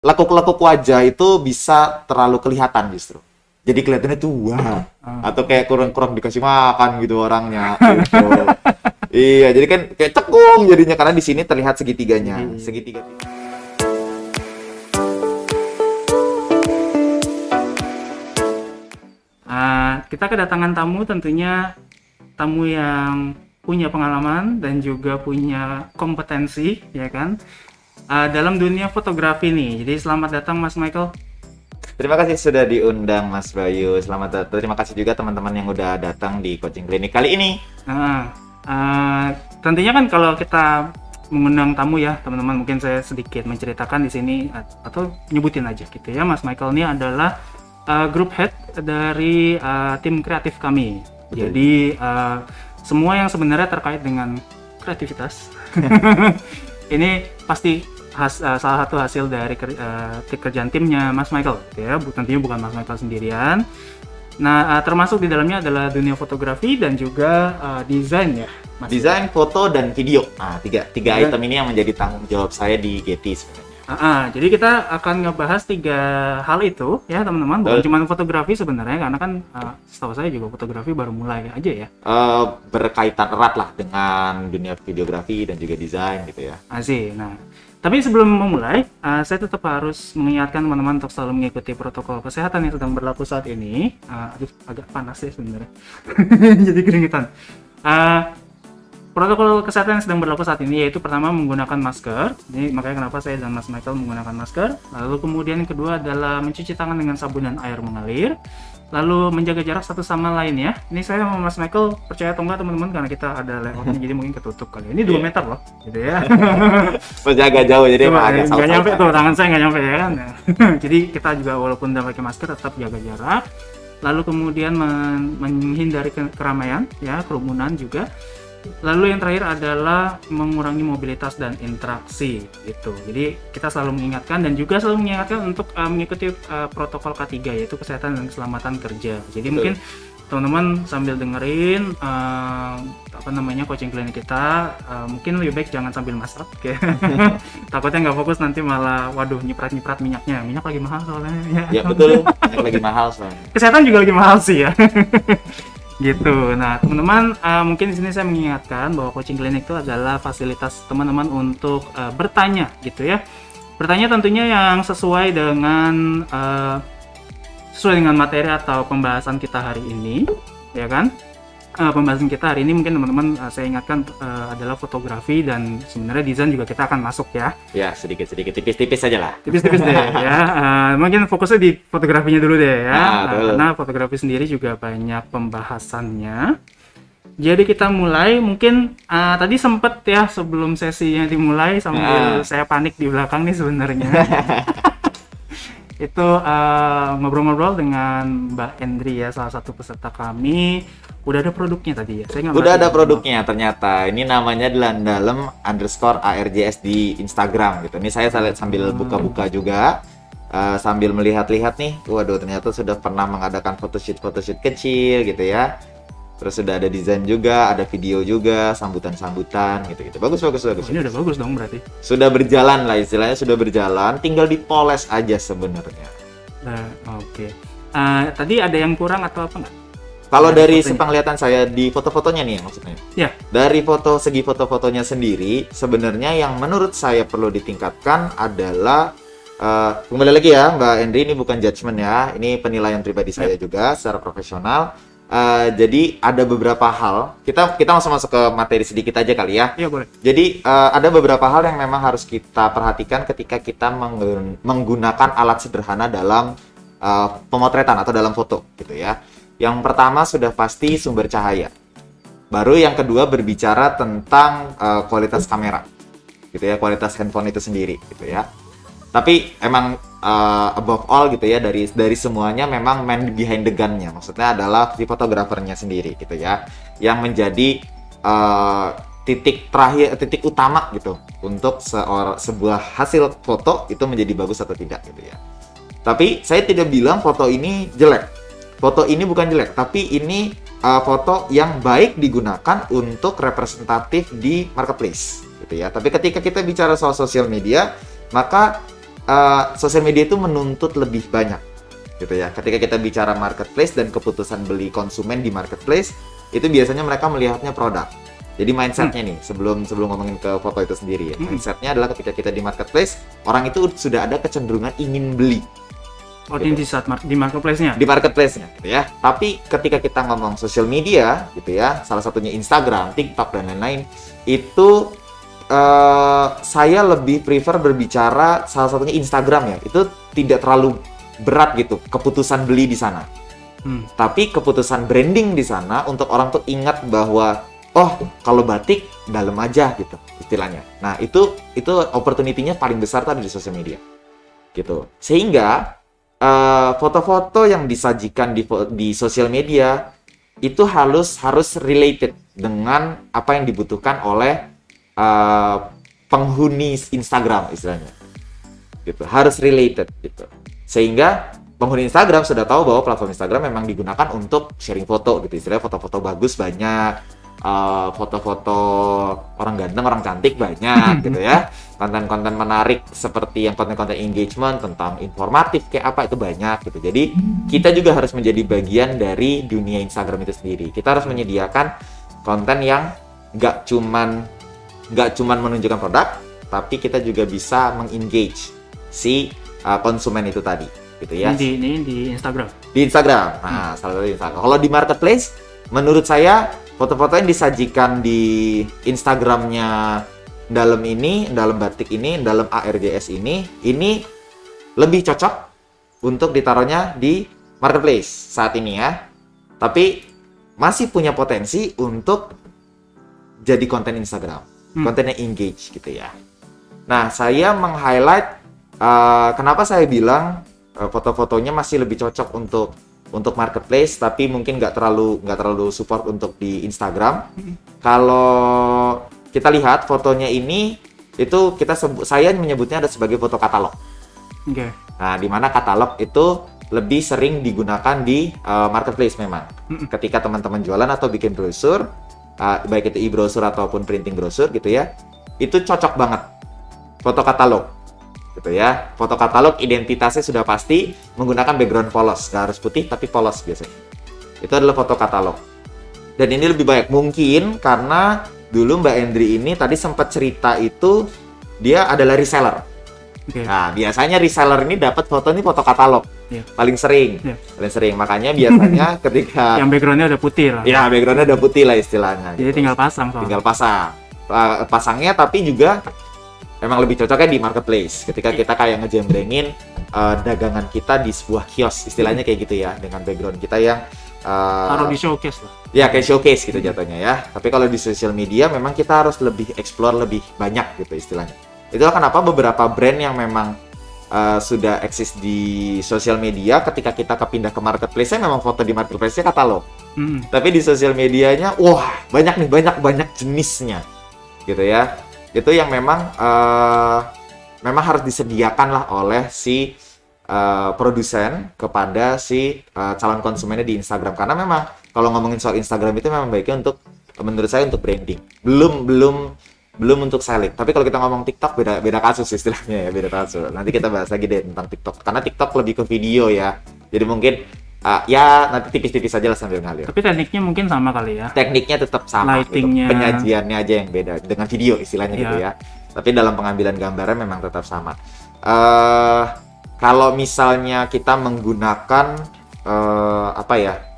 lekuk-lekuk wajah itu bisa terlalu kelihatan justru. Jadi kelihatannya tuh wah, atau kayak kurang-kurang dikasih makan gitu orangnya. Gitu. Iya, jadi kan kayak cekung jadinya karena di sini terlihat segitiganya, segitiga. Kita kedatangan tamu, tentunya tamu yang punya pengalaman dan juga punya kompetensi, ya kan, dalam dunia fotografi nih. Jadi selamat datang Mas Michael. Terima kasih sudah diundang Mas Bayu. Selamat datang. Terima kasih juga teman-teman yang udah datang di coaching klinik kali ini. Tentunya kan kalau kita mengundang tamu ya teman-teman, mungkin saya sedikit menceritakan di sini atau nyebutin aja gitu ya. Mas Michael ini adalah group head dari tim kreatif kami. Betul. Jadi semua yang sebenarnya terkait dengan kreativitas ini pasti salah satu hasil dari kerjaan timnya Mas Michael ya, tentunya bukan Mas Michael sendirian. Nah, termasuk di dalamnya adalah dunia fotografi dan juga desain ya Mas. Desain, foto, dan video. Tiga item ini yang menjadi tanggung jawab saya di Getty sebenarnya. Jadi kita akan ngebahas 3 hal itu ya teman-teman, bukan cuma fotografi sebenarnya, karena kan setahu saya juga fotografi baru mulai aja ya. Berkaitan erat lah dengan dunia videografi dan juga desain gitu ya. Nah, tapi sebelum memulai, saya tetap harus mengingatkan teman-teman untuk selalu mengikuti protokol kesehatan yang sedang berlaku saat ini. Agak panas ya sebenarnya, jadi keringetan. Protokol kesehatan yang sedang berlaku saat ini yaitu pertama menggunakan masker. Ini makanya kenapa saya dan Mas Michael menggunakan masker. Lalu kemudian yang kedua adalah mencuci tangan dengan sabun dan air mengalir. Lalu menjaga jarak satu sama lain ya. Ini saya sama Mas Michael, percaya atau enggak teman-teman, karena kita ada layoutnya jadi mungkin ketutup kali. Ini 2 meter loh, gitu ya. Menjaga jauh jadi agak nggak nyampe tuh, tangan saya nggak nyampe ya kan. Jadi kita juga walaupun udah pakai masker tetap jaga jarak. Lalu kemudian menghindari keramaian ya, kerumunan juga. Lalu yang terakhir adalah mengurangi mobilitas dan interaksi gitu. Jadi kita selalu mengingatkan dan juga selalu mengingatkan untuk mengikuti protokol K3 yaitu kesehatan dan keselamatan kerja. Jadi mungkin teman-teman sambil dengerin coaching klinik kita, mungkin lebih baik jangan sambil masak ya. Takutnya nggak fokus, nanti malah waduh nyiprat minyaknya. Minyak lagi mahal soalnya. Ya betul, minyak lagi mahal soalnya. Kesehatan juga lagi mahal sih ya. Gitu. Nah, teman-teman, mungkin di sini saya mengingatkan bahwa coaching klinik itu adalah fasilitas teman-teman untuk bertanya gitu ya. Bertanya tentunya yang sesuai dengan materi atau pembahasan kita hari ini, ya kan? Pembahasan kita hari ini mungkin teman-teman saya ingatkan adalah fotografi, dan sebenarnya desain juga kita akan masuk ya. Ya, sedikit-sedikit, tipis-tipis aja lah. Tipis-tipis deh ya. Mungkin fokusnya di fotografinya dulu deh ya. Karena fotografi sendiri juga banyak pembahasannya. Jadi kita mulai, mungkin tadi sempet ya sebelum sesinya dimulai sambil saya panik di belakang nih sebenarnya. Itu ngobrol-ngobrol dengan Mbak Endri ya, salah satu peserta kami. Udah ada produknya tadi ya? Udah ada produknya ternyata. Ini namanya @dalam_ARJS di Instagram gitu. Ini saya sambil buka-buka juga, sambil melihat-lihat nih. Waduh, ternyata sudah pernah mengadakan photoshoot kecil gitu ya. Terus sudah ada desain juga, ada video juga, sambutan-sambutan gitu-gitu. Bagus. Ini udah bagus dong berarti. Sudah berjalan lah istilahnya, sudah berjalan. Tinggal dipoles aja sebenarnya. Nah, oke. Tadi ada yang kurang atau apa nggak? Kalau dari penglihatan saya di foto-fotonya nih maksudnya. Ya. Dari segi foto-fotonya sendiri, sebenarnya yang menurut saya perlu ditingkatkan adalah kembali lagi ya Mbak Endri, ini bukan judgement ya, ini penilaian pribadi saya juga secara profesional. Jadi ada beberapa hal, kita langsung masuk ke materi sedikit aja kali ya. Iya boleh. Jadi ada beberapa hal yang memang harus kita perhatikan ketika kita menggunakan alat sederhana dalam pemotretan atau dalam foto gitu ya. Yang pertama sudah pasti sumber cahaya. Baru yang kedua berbicara tentang kualitas kamera, gitu ya, kualitas handphone itu sendiri, gitu ya. Tapi emang above all gitu ya, dari semuanya memang man behind the gun-nya, maksudnya adalah si fotografernya sendiri, gitu ya, yang menjadi titik utama gitu untuk sebuah hasil foto itu menjadi bagus atau tidak, gitu ya. Tapi saya tidak bilang foto ini jelek. Foto ini bukan jelek, tapi ini foto yang baik digunakan untuk representatif di marketplace, gitu ya. Tapi ketika kita bicara soal sosial media, maka sosial media itu menuntut lebih banyak, gitu ya. Ketika kita bicara marketplace dan keputusan beli konsumen di marketplace, itu biasanya mereka melihatnya produk. Jadi mindsetnya nih, sebelum ngomongin ke foto itu sendiri ya, mindsetnya adalah ketika kita di marketplace, orang itu sudah ada kecenderungan ingin beli. Oh, ini di saat di marketplace-nya? Di marketplace-nya, gitu ya. Tapi ketika kita ngomong sosial media, gitu ya, salah satunya Instagram, TikTok, dan lain-lain, itu saya lebih prefer berbicara salah satunya Instagram ya. Itu tidak terlalu berat gitu, keputusan beli di sana. Tapi keputusan branding di sana untuk orang tuh ingat bahwa, oh, kalau batik, dalam aja gitu, istilahnya. Nah, itu opportunity-nya paling besar tadi di sosial media. Gitu. Sehingga foto-foto yang disajikan di sosial media itu harus related dengan apa yang dibutuhkan oleh penghuni Instagram istilahnya, gitu. Harus related gitu. Sehingga penghuni Instagram sudah tahu bahwa platform Instagram memang digunakan untuk sharing foto gitu, istilahnya foto-foto bagus banyak, foto-foto orang ganteng, orang cantik banyak gitu ya. Konten-konten menarik seperti yang konten-konten engagement tentang informatif kayak apa itu banyak gitu. Jadi kita juga harus menjadi bagian dari dunia Instagram itu sendiri. Kita harus menyediakan konten yang nggak cuman menunjukkan produk, tapi kita juga bisa mengengage si konsumen itu tadi gitu ya. Ini di Instagram. Di Instagram. Nah, salah satu Instagram. Kalau di marketplace, menurut saya foto-foto yang disajikan di Instagramnya dalam batik ini, dalam ARGS ini lebih cocok untuk ditaruhnya di marketplace saat ini ya. Tapi masih punya potensi untuk jadi konten Instagram, konten yang engage gitu ya. Nah, saya meng-highlight kenapa saya bilang foto-fotonya masih lebih cocok untuk marketplace, tapi mungkin nggak terlalu support untuk di Instagram. Kalau kita lihat fotonya ini, itu saya menyebutnya ada sebagai foto katalog. Okay. Nah, di mana katalog itu lebih sering digunakan di marketplace memang. Ketika teman-teman jualan atau bikin brosur, baik itu e-brosur ataupun printing brosur gitu ya, itu cocok banget foto katalog. Gitu ya. Foto katalog identitasnya sudah pasti menggunakan background polos, nggak harus putih tapi polos biasanya. Itu adalah foto katalog. Dan ini lebih baik mungkin karena dulu Mbak Endri ini tadi sempat cerita itu dia adalah reseller. Okay. Nah, biasanya reseller ini dapat foto katalog. Yeah. Paling sering. Makanya biasanya ketika yang backgroundnya udah putih lah. Ya, backgroundnya udah putih lah istilahnya. Jadi gitu. Tinggal pasang. Pasangnya tapi juga emang lebih cocoknya di marketplace ketika kita kayak ngejembrengin dagangan kita di sebuah kios istilahnya kayak gitu ya, dengan background kita yang taruh di showcase lah. Ya kayak showcase gitu jatuhnya ya. Tapi kalau di sosial media memang kita harus lebih explore lebih banyak gitu istilahnya. Itulah kenapa beberapa brand yang memang sudah eksis di sosial media, ketika kita kepindah ke marketplace-nya memang foto di marketplace-nya katalog. Tapi di sosial medianya wah banyak jenisnya gitu ya. Itu yang memang harus disediakan lah oleh si produsen kepada si calon konsumennya di Instagram, karena memang kalau ngomongin soal Instagram itu memang baiknya menurut saya untuk branding, belum untuk selling. Tapi kalau kita ngomong TikTok beda kasus istilahnya ya, beda kasus. Nanti kita bahas lagi deh tentang TikTok, karena TikTok lebih ke video ya, jadi mungkin ya nanti tipis-tipis aja lah sambil ngalir. Tapi tekniknya mungkin sama kali ya. Tekniknya tetap sama, lightingnya, gitu. Penyajiannya aja yang beda dengan video istilahnya gitu ya. Tapi dalam pengambilan gambarnya memang tetap sama. Kalau misalnya kita menggunakan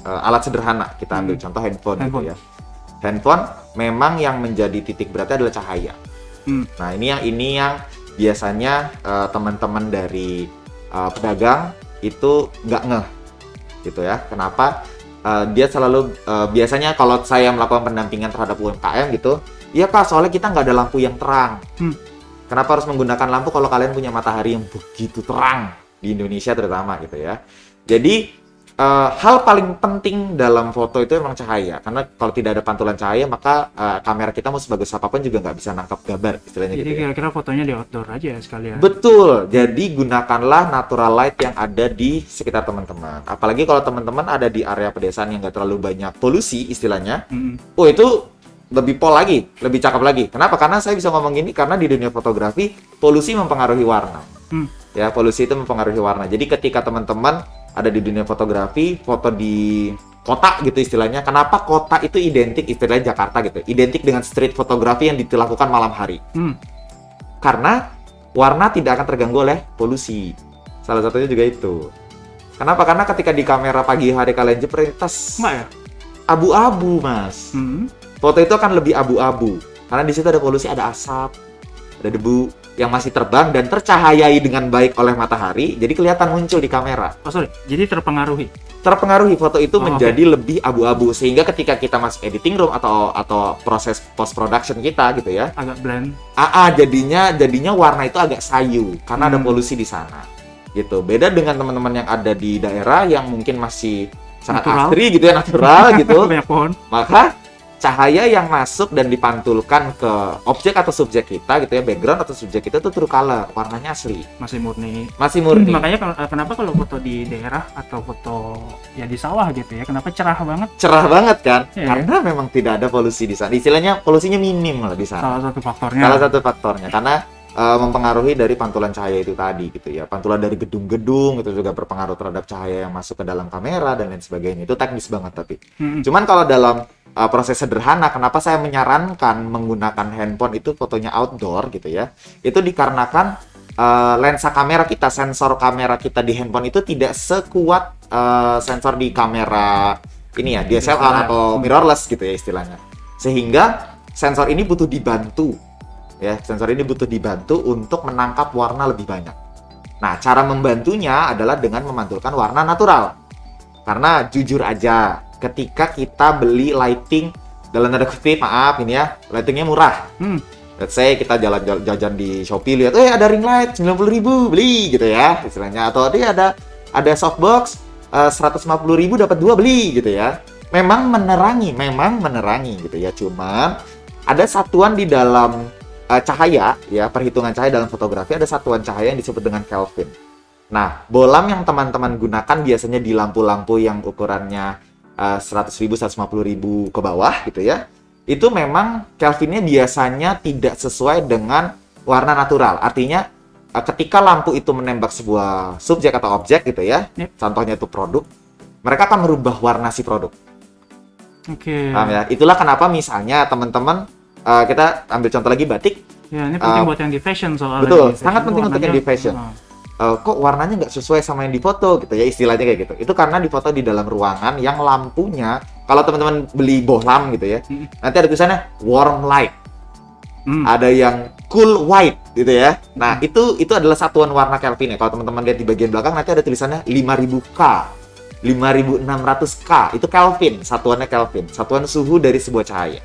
alat sederhana, kita ambil contoh handphone gitu ya. Handphone memang yang menjadi titik beratnya adalah cahaya. Nah ini yang biasanya teman-teman dari pedagang itu nggak ngeh gitu ya. Kenapa? Dia selalu biasanya kalau saya melakukan pendampingan terhadap UMKM gitu, iya Kak, soalnya kita nggak ada lampu yang terang. Kenapa harus menggunakan lampu kalau kalian punya matahari yang begitu terang di Indonesia terutama gitu ya. Jadi hal paling penting dalam foto itu memang cahaya, karena kalau tidak ada pantulan cahaya maka kamera kita mau sebagus apapun juga nggak bisa nangkap gambar istilahnya. Jadi gitu kira-kira fotonya di outdoor aja sekalian. Betul, jadi gunakanlah natural light yang ada di sekitar teman-teman, apalagi kalau teman-teman ada di area pedesaan yang nggak terlalu banyak polusi istilahnya. Oh itu lebih pol lagi, lebih cakep lagi. Kenapa? Karena saya bisa ngomong ini karena di dunia fotografi polusi mempengaruhi warna. Ya, polusi itu mempengaruhi warna. Jadi ketika teman-teman ada di dunia fotografi, foto di kota gitu istilahnya. Kenapa kota itu identik istilahnya Jakarta gitu, identik dengan street fotografi yang dilakukan malam hari? Karena warna tidak akan terganggu oleh polusi. Salah satunya juga itu. Kenapa? Karena ketika di kamera pagi hari kalian jepret, abu-abu, Mas. Foto itu akan lebih abu-abu. Karena di situ ada polusi, ada asap, ada debu yang masih terbang dan tercahayai dengan baik oleh matahari, jadi kelihatan muncul di kamera. Jadi terpengaruhi. Terpengaruhi foto itu menjadi lebih abu-abu, sehingga ketika kita masuk editing room atau proses post production kita gitu ya, agak blend. Jadinya warna itu agak sayu karena ada polusi di sana. Gitu. Beda dengan teman-teman yang ada di daerah yang mungkin masih sangat asri gitu ya, natural gitu. Banyak pohon. Maka cahaya yang masuk dan dipantulkan ke objek atau subjek kita gitu ya, background atau subjek kita itu true color, warnanya asli, masih murni. Makanya kenapa kalau foto di daerah atau foto ya di sawah gitu ya, kenapa cerah banget kan? Karena memang tidak ada polusi di sana, istilahnya polusinya minim lah di sana. Salah satu faktornya karena mempengaruhi dari pantulan cahaya itu tadi gitu ya. Pantulan dari gedung-gedung itu juga berpengaruh terhadap cahaya yang masuk ke dalam kamera dan lain sebagainya. Itu teknis banget tapi. Cuman kalau dalam proses sederhana, kenapa saya menyarankan menggunakan handphone itu fotonya outdoor gitu ya? Itu dikarenakan lensa kamera kita, sensor kamera kita di handphone itu tidak sekuat sensor di kamera ini ya, DSLR atau mirrorless gitu ya istilahnya. Sehingga sensor ini butuh dibantu. Ya, sensor ini butuh dibantu untuk menangkap warna lebih banyak. Nah, cara membantunya adalah dengan memantulkan warna natural. Karena jujur aja, ketika kita beli lighting, dalam tanda kutip, maaf ini ya, lightingnya murah. Let's say kita jalan-jalan di Shopee, lihat, ada ring light 90.000, beli gitu ya, istilahnya. Atau dia ada softbox 150.000 dapat 2, beli gitu ya. Memang menerangi gitu ya. Cuman ada satuan di dalam cahaya ya, perhitungan cahaya dalam fotografi ada satuan cahaya yang disebut dengan Kelvin. Nah, bolam yang teman-teman gunakan biasanya di lampu-lampu yang ukurannya 100.000, 150.000 ke bawah gitu ya. Itu memang Kelvinnya biasanya tidak sesuai dengan warna natural. Artinya ketika lampu itu menembak sebuah subjek atau objek gitu ya, contohnya itu produk, mereka akan merubah warna si produk. Paham ya? Itulah kenapa misalnya teman-teman kita ambil contoh lagi batik. Ya, ini penting buat yang di fashion soalnya. Betul, sangat penting untuk yang di fashion. Kok warnanya nggak sesuai sama yang di foto gitu ya, istilahnya kayak gitu. Itu karena di foto di dalam ruangan yang lampunya, kalau teman-teman beli bohlam gitu ya, nanti ada tulisannya warm light. Ada yang cool white gitu ya. Nah, itu adalah satuan warna Kelvin ya. Kalau teman-teman lihat di bagian belakang nanti ada tulisannya 5000K. 5600K. Itu Kelvin, satuannya Kelvin, satuan suhu dari sebuah cahaya.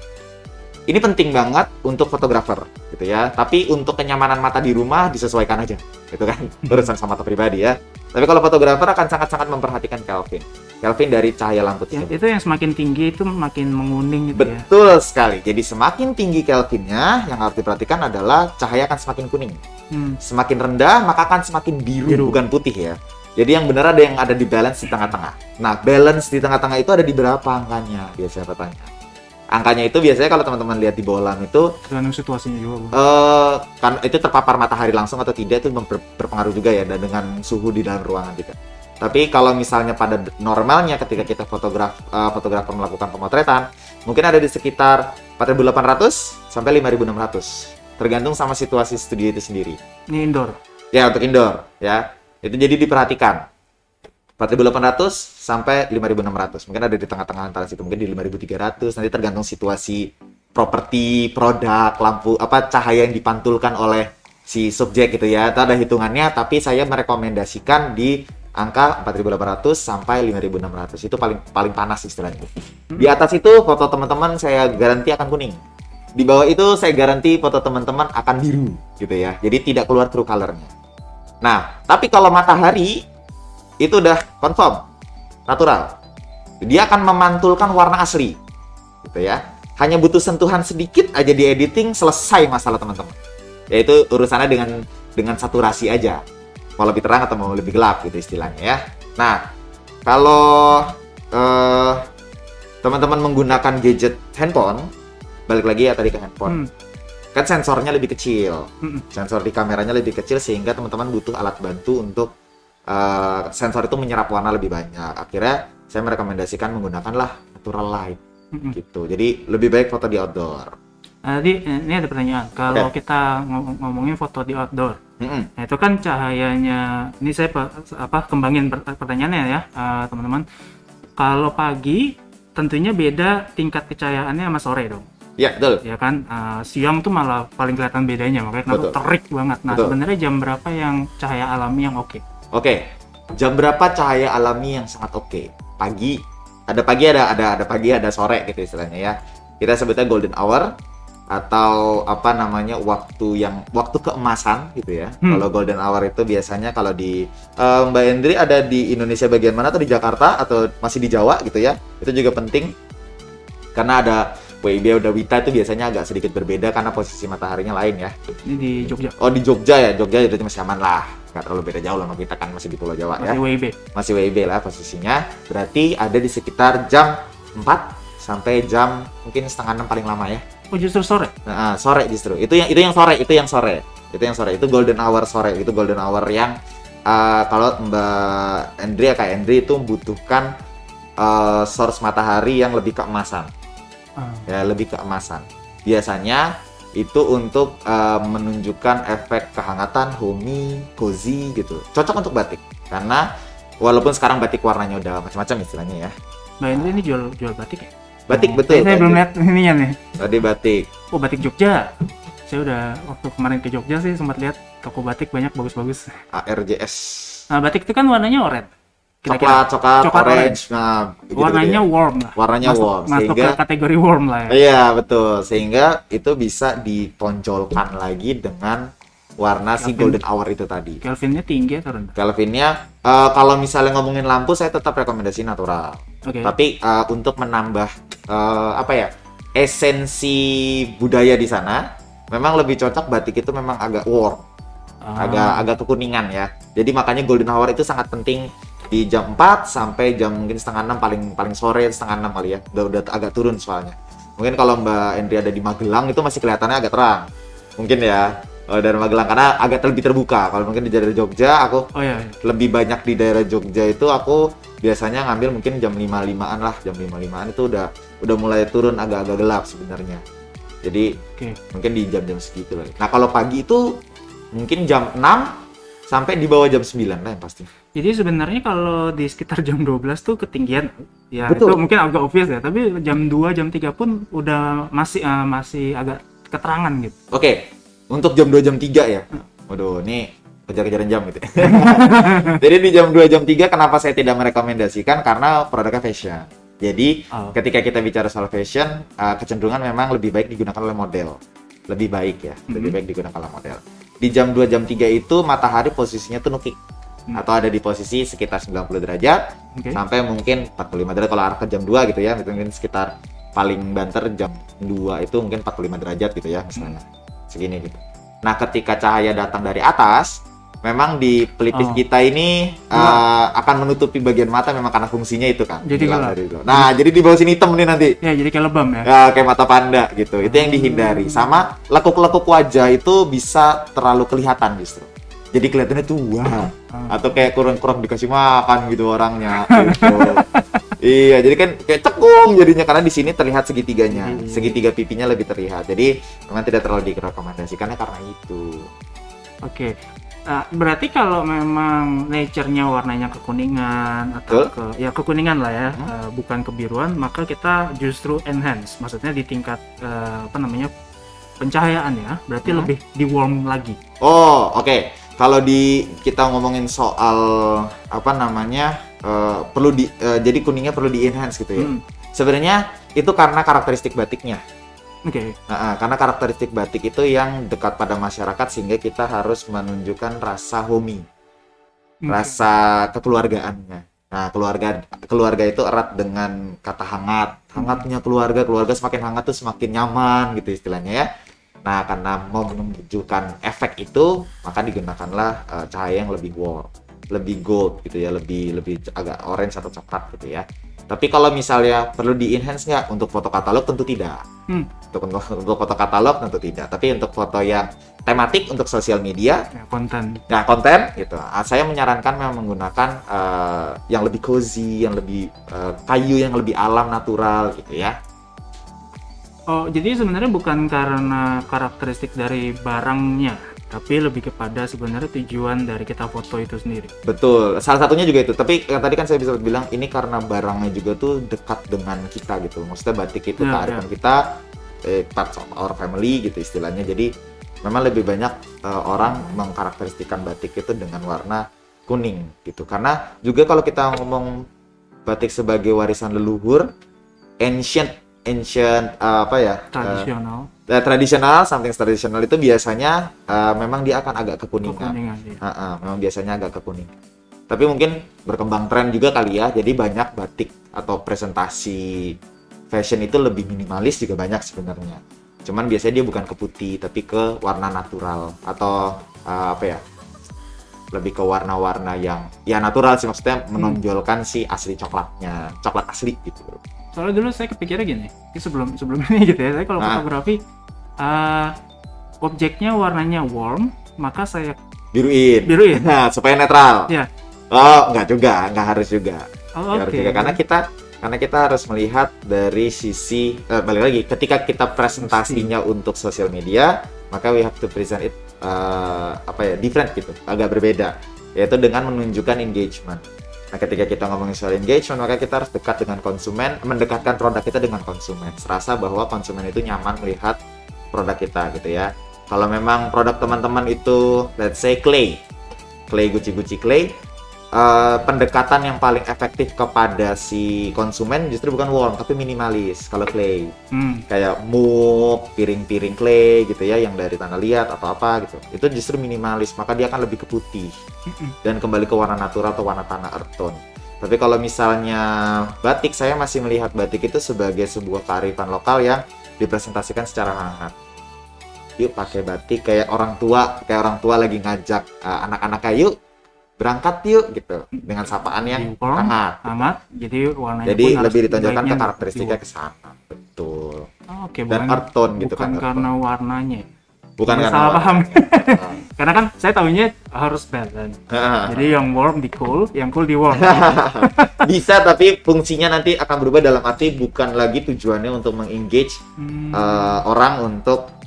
Ini penting banget untuk fotografer gitu ya. Tapi untuk kenyamanan mata di rumah disesuaikan aja, gitu kan. Urusan sama mata pribadi ya. Tapi kalau fotografer akan sangat-sangat memperhatikan Kelvin. Kelvin dari cahaya lampu tersebut. Itu yang semakin tinggi itu makin menguning gitu. Betul sekali. Jadi semakin tinggi Kelvinnya, yang harus diperhatikan adalah cahaya akan semakin kuning. Semakin rendah maka akan semakin biru, bukan putih ya. Jadi yang benar ada yang ada di balance di tengah-tengah. Nah, balance di tengah-tengah itu ada di berapa angkanya? Biasanya bertanya. Angkanya itu biasanya kalau teman-teman lihat di bohlam itu tergantung situasinya juga. Kan itu terpapar matahari langsung atau tidak itu berpengaruh juga ya, dan dengan suhu di dalam ruangan juga. Tapi kalau misalnya pada normalnya ketika kita fotografer melakukan pemotretan, mungkin ada di sekitar 4.800 sampai 5.600. Tergantung sama situasi studio itu sendiri. Ini indoor. Ya, untuk indoor ya. Itu jadi diperhatikan. 4.800 sampai 5.600. Mungkin ada di tengah-tengah antara situ, mungkin di 5.300. Nanti tergantung situasi properti, produk, lampu, cahaya yang dipantulkan oleh si subjek gitu ya. Itu ada hitungannya, tapi saya merekomendasikan di angka 4.800 sampai 5.600. Itu paling panas istilahnya. Di atas itu foto teman-teman saya garansi akan kuning. Di bawah itu saya garansi foto teman-teman akan biru gitu ya. Jadi tidak keluar true color-nya. Nah, tapi kalau matahari itu udah confirm natural. Dia akan memantulkan warna asli. Gitu ya. Hanya butuh sentuhan sedikit aja di editing, selesai masalah teman-teman. Yaitu urusannya dengan saturasi aja. Mau lebih terang atau mau lebih gelap gitu istilahnya ya. Nah, kalau teman-teman menggunakan gadget handphone, balik lagi ya tadi ke handphone. Hmm. Kan sensornya lebih kecil, Mm-mm. sensor di kameranya lebih kecil sehingga teman-teman butuh alat bantu untuk sensor itu menyerap warna lebih banyak. Akhirnya saya merekomendasikan menggunakanlah natural light Mm-mm. gitu. Jadi lebih baik foto di outdoor. Jadi ini ada pertanyaan. Kalau Oke. kita ngomongin foto di outdoor, Mm-mm. nah itu kan cahayanya. Ini saya kembangin pertanyaannya ya, teman-teman. Kalau pagi, tentunya beda tingkat kecahayaannya sama sore dong. Ya, betul. Ya kan, siang tuh malah paling kelihatan bedanya, makanya kenapa Betul. terik banget. Nah, Betul. sebenarnya jam berapa yang cahaya alami yang oke? Oke. Jam berapa cahaya alami yang sangat oke? Pagi. Ada pagi, ada pagi, ada sore gitu istilahnya ya. Kita sebutnya golden hour atau apa namanya waktu keemasan gitu ya. Kalau golden hour itu biasanya kalau di Mbak Endri ada di Indonesia bagian mana, atau di Jakarta atau masih di Jawa gitu ya. Itu juga penting karena ada WIB, ada Wita itu biasanya agak sedikit berbeda karena posisi mataharinya lain ya. Ini di Jogja, Oh, di Jogja ya. Jogja itu masih aman lah. Nggak terlalu beda jauh lah sama kita, kan masih di Pulau Jawa ya. masih WIB. Masih WIB lah posisinya. Berarti ada di sekitar jam 4 sampai jam mungkin setengah 6 paling lama ya. Oh, justru sore. Nah, sore justru. Itu yang sore. Itu golden hour sore. Itu golden hour yang kalau Mbak Endri ya, Kak Endri itu membutuhkan source matahari yang lebih keemasan. Ya, lebih keemasan. Biasanya itu untuk menunjukkan efek kehangatan, homey, cozy gitu. Cocok untuk batik. Karena walaupun sekarang batik warnanya udah macam-macam istilahnya ya. Mbak Indri ini jual batik ya? Batik, Oh, betul. Saya belum lihat ininya nih. Tadi batik. Oh, batik Jogja. Saya udah waktu kemarin ke Jogja sih sempat lihat toko batik banyak bagus-bagus. ARJS. Nah, batik itu kan warnanya oranye. Coklat, orange. Nah, warnanya warm lah. Warnanya warm. Masuk Sehingga ke kategori warm lah ya. iya, betul. Sehingga itu bisa ditonjolkan lagi dengan warna si golden hour itu tadi. Kelvinnya tinggi atau rendah? Kelvinnya kalau misalnya ngomongin lampu, saya tetap rekomendasi natural. Oke. Tapi untuk menambah esensi budaya di sana, memang lebih cocok batik itu memang agak warm, agak kekuningan ya. Jadi makanya golden hour itu sangat penting di jam 4 sampai jam mungkin setengah 6, paling sore setengah 6 kali ya. Udah agak turun soalnya. Mungkin kalau Mbak Endri ada di Magelang itu masih kelihatannya agak terang. Mungkin ya. Dari Magelang karena agak lebih terbuka. Kalau mungkin di daerah Jogja, aku lebih banyak di daerah Jogja itu aku biasanya ngambil mungkin jam 5.5-an lah. Jam 5.5-an itu udah mulai turun agak-agak gelap sebenarnya. Jadi mungkin di jam-jam segitu lah. Nah, kalau pagi itu mungkin jam 6 sampai di bawah jam 9 lah yang pasti. Jadi sebenarnya kalau di sekitar jam 12 tuh ketinggian. Ya, betul. Itu mungkin agak obvious ya, tapi jam 2, jam 3 pun udah masih agak keterangan gitu. Oke. Untuk jam 2, jam 3 ya. Waduh, ini kejar-kejaran jam gitu. Jadi di jam 2, jam 3 kenapa saya tidak merekomendasikan? Karena produknya fashion. Jadi ketika kita bicara soal fashion, kecenderungan memang lebih baik digunakan oleh model. Lebih baik ya, lebih baik digunakan oleh model. Di jam 2, jam 3 itu matahari posisinya tuh nukik. Atau ada di posisi sekitar 90 derajat sampai mungkin 45 derajat kalau arah ke jam 2 gitu ya. Mungkin sekitar paling banter jam 2 itu mungkin 45 derajat gitu ya misalnya. Segini gitu. Nah, ketika cahaya datang dari atas, memang di pelipis kita ini akan menutupi bagian mata memang karena fungsinya itu kan. Jadi gelap. Nah, jadi di bawah sini hitam nih nanti. Ya, jadi kayak lebam ya. Ya, kayak mata panda gitu. Itu yang dihindari. Sama lekuk-lekuk wajah itu bisa terlalu kelihatan justru. Jadi kelihatannya tua. Atau kayak kurang-kurang dikasih makan gitu orangnya gitu. Iya, jadi kan kayak cekung jadinya karena di sini terlihat segitiganya, segitiga pipinya lebih terlihat. Jadi memang tidak terlalu direkomendasikannya karena itu. Oke. Nah, berarti kalau memang nature-nya warnanya kekuningan atau kekuningan lah ya, bukan kebiruan, maka kita justru enhance. Maksudnya di tingkat pencahayaan ya, berarti lebih di warm lagi. Oh, oke. Kalau kita ngomongin soal jadi kuningnya perlu di enhance gitu ya. Sebenarnya itu karena karakteristik batiknya. Karena karakteristik batik itu yang dekat pada masyarakat sehingga kita harus menunjukkan rasa homey, rasa kekeluargaannya. Nah, keluarga itu erat dengan kata hangatnya keluarga semakin hangat tuh semakin nyaman gitu istilahnya ya. Nah, karena mau menunjukkan efek itu, maka digunakanlah cahaya yang lebih warm, lebih gold gitu ya, lebih agak orange atau coklat gitu ya. Tapi kalau misalnya perlu di-enhance nggak untuk foto katalog, tentu tidak. Untuk foto katalog tentu tidak. Tapi untuk foto yang tematik untuk sosial media, Ya, konten. nah konten gitu, saya menyarankan memang menggunakan yang lebih cozy, yang lebih kayu, yang lebih alam, natural gitu ya. Oh, jadi sebenarnya bukan karena karakteristik dari barangnya, tapi lebih kepada sebenarnya tujuan dari kita foto itu sendiri. Betul, salah satunya juga itu. Tapi tadi kan saya bisa bilang ini karena barangnya juga tuh dekat dengan kita gitu. Maksudnya batik itu kearifan kita, part of our family gitu istilahnya. Jadi memang lebih banyak orang mengkarakteristikan batik itu dengan warna kuning gitu. Karena juga kalau kita ngomong batik sebagai warisan leluhur, ancient tradisional, something tradisional itu biasanya memang dia akan agak kekuningan. Memang biasanya agak kekuningan. Tapi mungkin berkembang tren juga kali ya. Jadi banyak batik atau presentasi fashion itu lebih minimalis juga banyak sebenarnya. Cuman biasanya dia bukan ke putih tapi ke warna natural atau lebih ke warna-warna yang ya natural sih, maksudnya menonjolkan si asli coklatnya, coklat asli gitu. Soalnya dulu saya kepikirnya gini, sebelum ini gitu ya, saya kalau fotografi objeknya warnanya warm, maka saya biruin. Nah, supaya netral. Ya. Oh, nggak harus juga. Oke. Karena kita harus melihat dari sisi balik lagi, ketika kita presentasinya untuk sosial media, maka we have to present it different gitu, agak berbeda, yaitu dengan menunjukkan engagement. Nah, ketika kita ngomongin soal engagement, maka kita harus dekat dengan konsumen, mendekatkan produk kita dengan konsumen. Serasa bahwa konsumen itu nyaman melihat produk kita gitu ya. Kalau memang produk teman-teman itu, let's say clay Gucci clay, pendekatan yang paling efektif kepada si konsumen justru bukan warm, tapi minimalis. Kalau clay, kayak mug, piring-piring clay gitu ya, yang dari tanah liat atau apa gitu, itu justru minimalis, maka dia akan lebih ke putih dan kembali ke warna natural atau warna tanah, earth tone. Tapi kalau misalnya batik, saya masih melihat batik itu sebagai sebuah kearifan lokal yang dipresentasikan secara hangat. Yuk pakai batik kayak orang tua lagi ngajak anak-anak, yuk berangkat yuk gitu, dengan sapaan yang hangat, jadi warnanya lebih ditonjolkan ke karakteristiknya ke sana. Betul. Oke, dan earth tone gitu kan. Bukan karena warnanya. Bukan karena salah paham. Karena kan saya tahunya harus balance. Jadi yang warm di cool, yang cool di warm. Bisa, tapi fungsinya nanti akan berubah, dalam arti bukan lagi tujuannya untuk mengengage orang untuk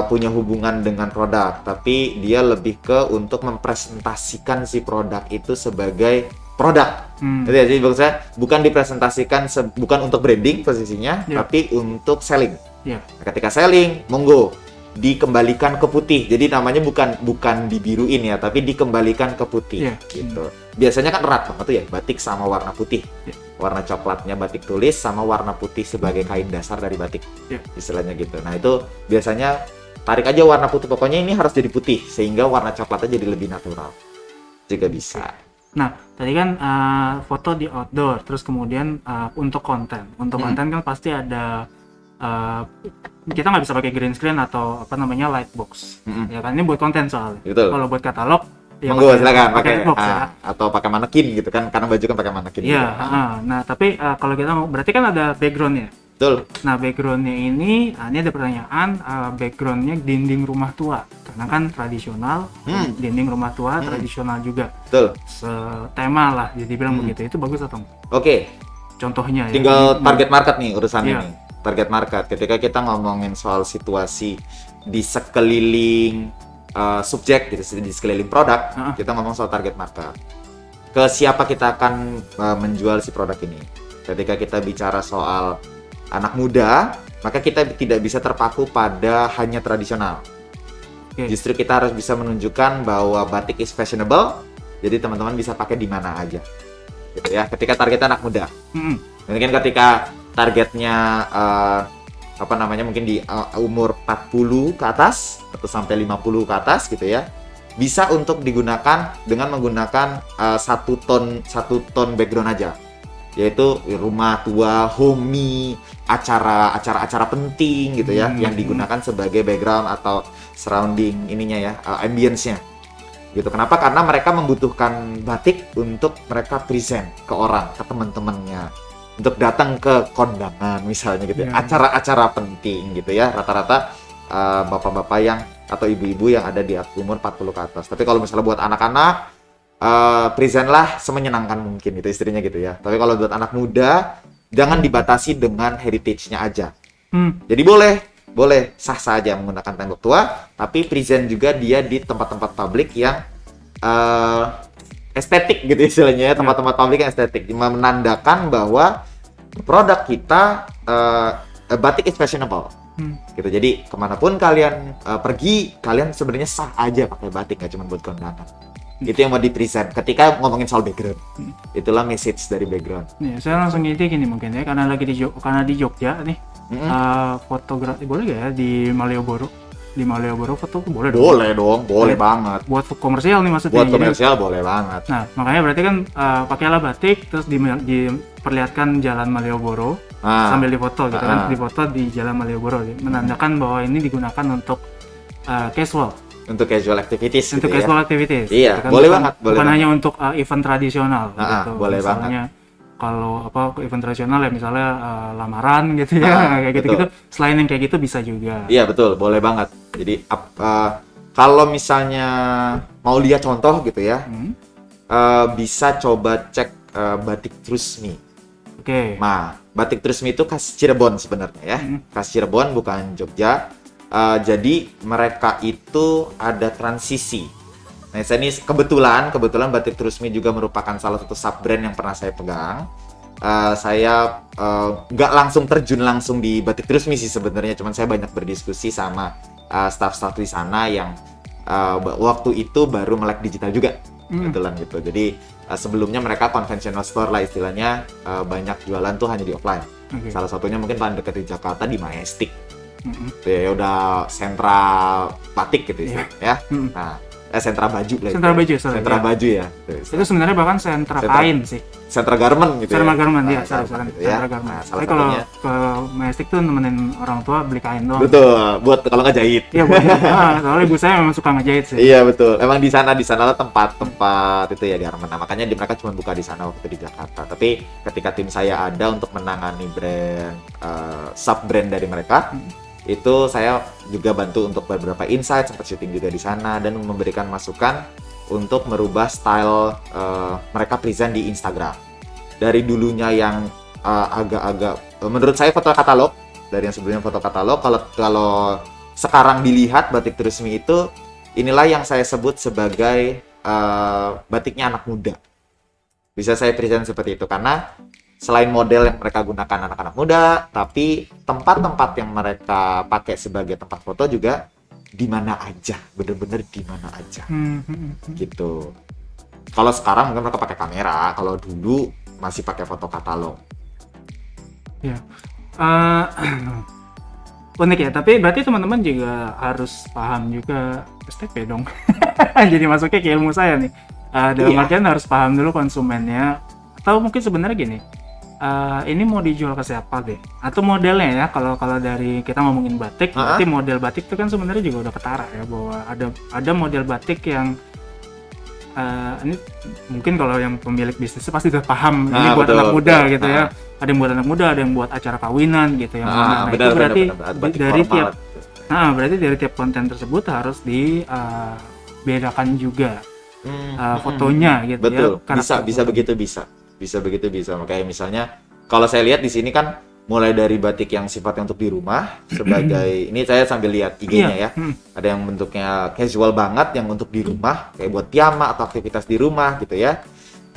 punya hubungan dengan produk, tapi dia lebih ke untuk mempresentasikan si produk itu sebagai produk. Jadi maksudnya bukan dipresentasikan bukan untuk branding posisinya, tapi untuk selling. Nah, ketika selling, monggo dikembalikan ke putih. Jadi namanya bukan dibiruin ya, tapi dikembalikan ke putih gitu. Biasanya kan erat banget tuh ya, batik sama warna putih. Warna coklatnya batik tulis sama warna putih sebagai kain dasar dari batik. Istilahnya gitu. Nah, itu biasanya tarik aja warna putih, pokoknya ini harus jadi putih sehingga warna coklatnya jadi lebih natural. Juga bisa. Nah, tadi kan foto di outdoor, terus kemudian untuk konten. Untuk konten kan pasti ada kita nggak bisa pakai green screen atau light box. Ya kan, ini buat konten soalnya. Kalau buat katalog ya monggo silakan pakai box, atau pakai manekin gitu kan, karena baju kan pakai manekin. Iya, nah tapi kalau kita mau, berarti kan ada backgroundnya. Betul. Nah, backgroundnya ini ada pertanyaan, backgroundnya dinding rumah tua, karena kan tradisional, dinding rumah tua tradisional juga. Betul. Setema lah, jadi bilang begitu. Itu bagus atau enggak? Oke. Contohnya tinggal target market nih urusan ini. Target market. Ketika kita ngomongin soal situasi di sekeliling subjek gitu, di sekeliling produk, kita ngomong soal target market. Ke siapa kita akan menjual si produk ini? Ketika kita bicara soal anak muda, maka kita tidak bisa terpaku pada hanya tradisional. Justru kita harus bisa menunjukkan bahwa batik is fashionable, jadi teman-teman bisa pakai di mana aja, gitu ya. Ketika targetnya anak muda, mungkin ketika targetnya mungkin di umur 40 ke atas atau sampai 50 ke atas gitu ya, bisa untuk digunakan dengan menggunakan satu ton background aja, yaitu rumah tua, homey, acara penting gitu ya, yang digunakan sebagai background atau surrounding ininya ya, ambience-nya gitu. Kenapa? Karena mereka membutuhkan batik untuk mereka present ke orang, ke teman-temannya untuk datang ke kondangan misalnya gitu, acara-acara penting gitu ya, rata-rata bapak-bapak yang atau ibu-ibu yang ada di umur 40 ke atas. Tapi kalau misalnya buat anak-anak, presentlah semenyenangkan mungkin gitu istrinya gitu ya. Tapi kalau buat anak muda, jangan dibatasi dengan heritage-nya aja. Jadi boleh sah-sah aja menggunakan tembok tua, tapi present juga dia di tempat-tempat publik yang estetik gitu istilahnya ya, tempat-tempat publik yang estetik, menandakan bahwa produk kita batik is fashionable. Gitu. Jadi kemanapun kalian pergi, kalian sebenarnya sah aja pakai batik, nggak cuma buat kondangan. Itu yang mau di present ketika ngomongin soal background. Itulah message dari background. Ya, saya langsung ide gini mungkin ya, karena lagi di Jogja nih, fotografi boleh gak ya di Malioboro? Di Malioboro foto boleh dong? Boleh banget. Buat komersial nih maksudnya. Buat komersial boleh banget. Nah, makanya berarti kan pakailah batik terus diperlihatkan jalan Malioboro sambil difoto gitu kan, difoto di jalan Malioboro menandakan bahwa ini digunakan untuk casual. Untuk casual activities untuk gitu casual ya. activities. Iya, gitu kan? boleh banget. Bukan hanya untuk event tradisional gitu. Boleh misalnya, banget. Kalau event tradisional ya misalnya lamaran gitu ya, kayak gitu-gitu. Selain yang kayak gitu bisa juga. Iya betul, boleh banget. Jadi kalau misalnya mau lihat contoh gitu ya, bisa coba cek Batik Trusmi. Oke. Nah, Batik Trusmi itu khas Cirebon sebenarnya ya, khas Cirebon bukan Jogja. Jadi mereka itu ada transisi. Nah, saya ini kebetulan Batik Trusmi juga merupakan salah satu sub brand yang pernah saya pegang. Saya nggak langsung terjun langsung di Batik Trusmi sih sebenarnya, cuman saya banyak berdiskusi sama staff-staff di sana yang waktu itu baru melek digital juga, kebetulan gitu. Jadi sebelumnya mereka konvensional store lah istilahnya, banyak jualan tuh hanya di offline. Salah satunya mungkin paling dekat di Jakarta di Majestic. Ya udah sentra batik gitu ya. Nah, sentra baju lah. Sentra baju ya. Itu sebenarnya bahkan sentra kain sih. Sentra garment gitu sentra ya. Garment ya, sentra garment. Nah, salah tapi kalau satunya ke Majestic tuh nemenin orang tua beli kain doang. Betul, buat kalau nggak jahit. Iya, buat soalnya ibu saya memang suka ngejahit sih. Iya, betul. Emang di sana lah tempat itu ya garment. Nah, makanya mereka cuma buka di sana waktu di Jakarta. Tapi ketika tim saya ada untuk menangani brand sub brand dari mereka, itu saya juga bantu untuk beberapa insight, sempat syuting juga di sana dan memberikan masukan untuk merubah style mereka present di Instagram. Dari dulunya yang agak-agak menurut saya foto katalog, dari yang sebelumnya foto katalog, kalau sekarang dilihat Batik Trusmi itu inilah yang saya sebut sebagai batiknya anak muda. Bisa saya present seperti itu karena selain model yang mereka gunakan anak-anak muda, tapi tempat-tempat yang mereka pakai sebagai tempat foto juga di mana aja, bener-bener di mana aja, gitu. Kalau sekarang mungkin mereka pakai kamera, kalau dulu masih pakai foto katalog. Ya, unik ya. Tapi berarti teman-teman juga harus paham juga STP dong. Jadi masuknya ke ilmu saya nih. Dalam artian harus paham dulu konsumennya. Atau mungkin sebenarnya gini. Ini mau dijual ke siapa deh? Atau modelnya ya, kalau dari kita ngomongin batik, berarti model batik itu kan sebenarnya juga udah ketara ya, bahwa ada model batik yang ini mungkin kalau yang pemilik bisnis pasti udah paham ini buat anak muda gitu ya. Ada yang buat anak muda, ada yang buat acara kawinan gitu yang mana. Nah, itu berarti dari tiap berarti dari tiap konten tersebut harus dibedakan juga fotonya gitu. Betul. Ya. Bisa begitu. Makanya misalnya kalau saya lihat di sini kan mulai dari batik yang sifatnya untuk di rumah sebagai ini saya sambil lihat IG-nya ya. Ada yang bentuknya casual banget yang untuk di rumah kayak buat piyama atau aktivitas di rumah gitu ya.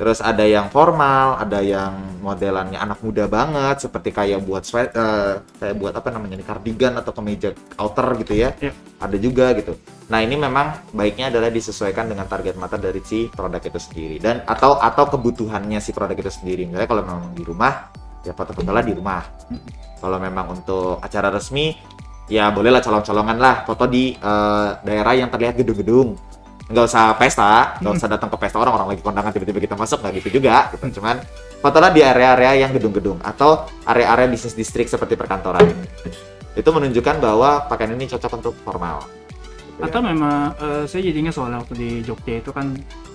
Terus ada yang formal, ada yang modelannya anak muda banget seperti kayak buat kayak buat apa namanya nih, cardigan atau kemeja outer gitu ya. Ada juga gitu. Nah, ini memang baiknya adalah disesuaikan dengan target mata dari si produk itu sendiri dan atau kebutuhannya si produk itu sendiri. Misalnya kalau memang di rumah ya foto-fotolah di rumah. Kalau memang untuk acara resmi ya bolehlah colong-colongan lah foto di daerah yang terlihat gedung-gedung. Nggak usah pesta, nggak usah datang ke pesta orang lagi kondangan tiba-tiba kita masuk, nggak gitu juga gitu. Cuman fotolah di area-area yang gedung-gedung atau area-area bisnis distrik seperti perkantoran. Itu menunjukkan bahwa pakaian ini cocok untuk formal gitu. Atau memang saya jadinya soal waktu di Jogja itu kan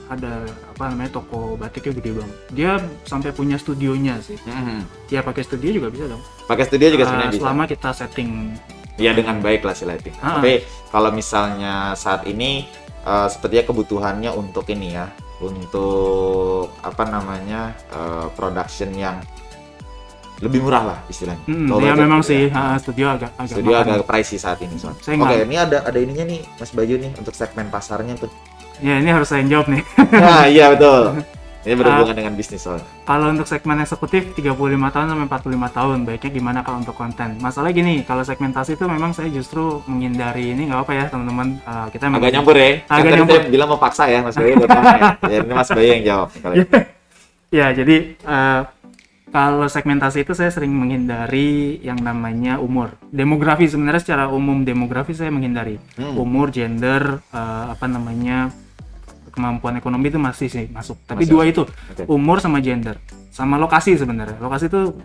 ada apa namanya toko batiknya gede banget. Dia sampai punya studionya sih. Ya pakai studio juga bisa dong. Pakai studio juga sebenarnya bisa. Selama kita setting ya dengan baik lah si lighting. Tapi kalau misalnya saat ini sepertinya kebutuhannya untuk ini ya, untuk apa namanya production yang lebih murah lah istilahnya. Ya memang sih studio agak pricey saat ini. Oke, ini ada ininya nih Mas Bayu nih untuk segmen pasarnya tuh. Ya ini harus saya jawab nih. Nah iya betul. Ini berhubungan dengan bisnis soalnya. Kalau untuk segmen eksekutif 35 tahun sampai 45 tahun, baiknya gimana kalau untuk konten? Masalahnya gini, kalau segmentasi itu memang saya justru menghindari ini, nggak apa ya teman-teman. Kita agak nyampur ya. Agak nyampur. Saya bilang mau paksa ya Mas Bayu. Ya ini Mas Bayu yang jawab. Ya jadi kalau segmentasi itu saya sering menghindari yang namanya umur. Demografi sebenarnya secara umum demografi saya menghindari. Umur, gender, kemampuan ekonomi itu masih sih masuk. Tapi dua itu, umur sama gender, sama lokasi sebenarnya. Lokasi itu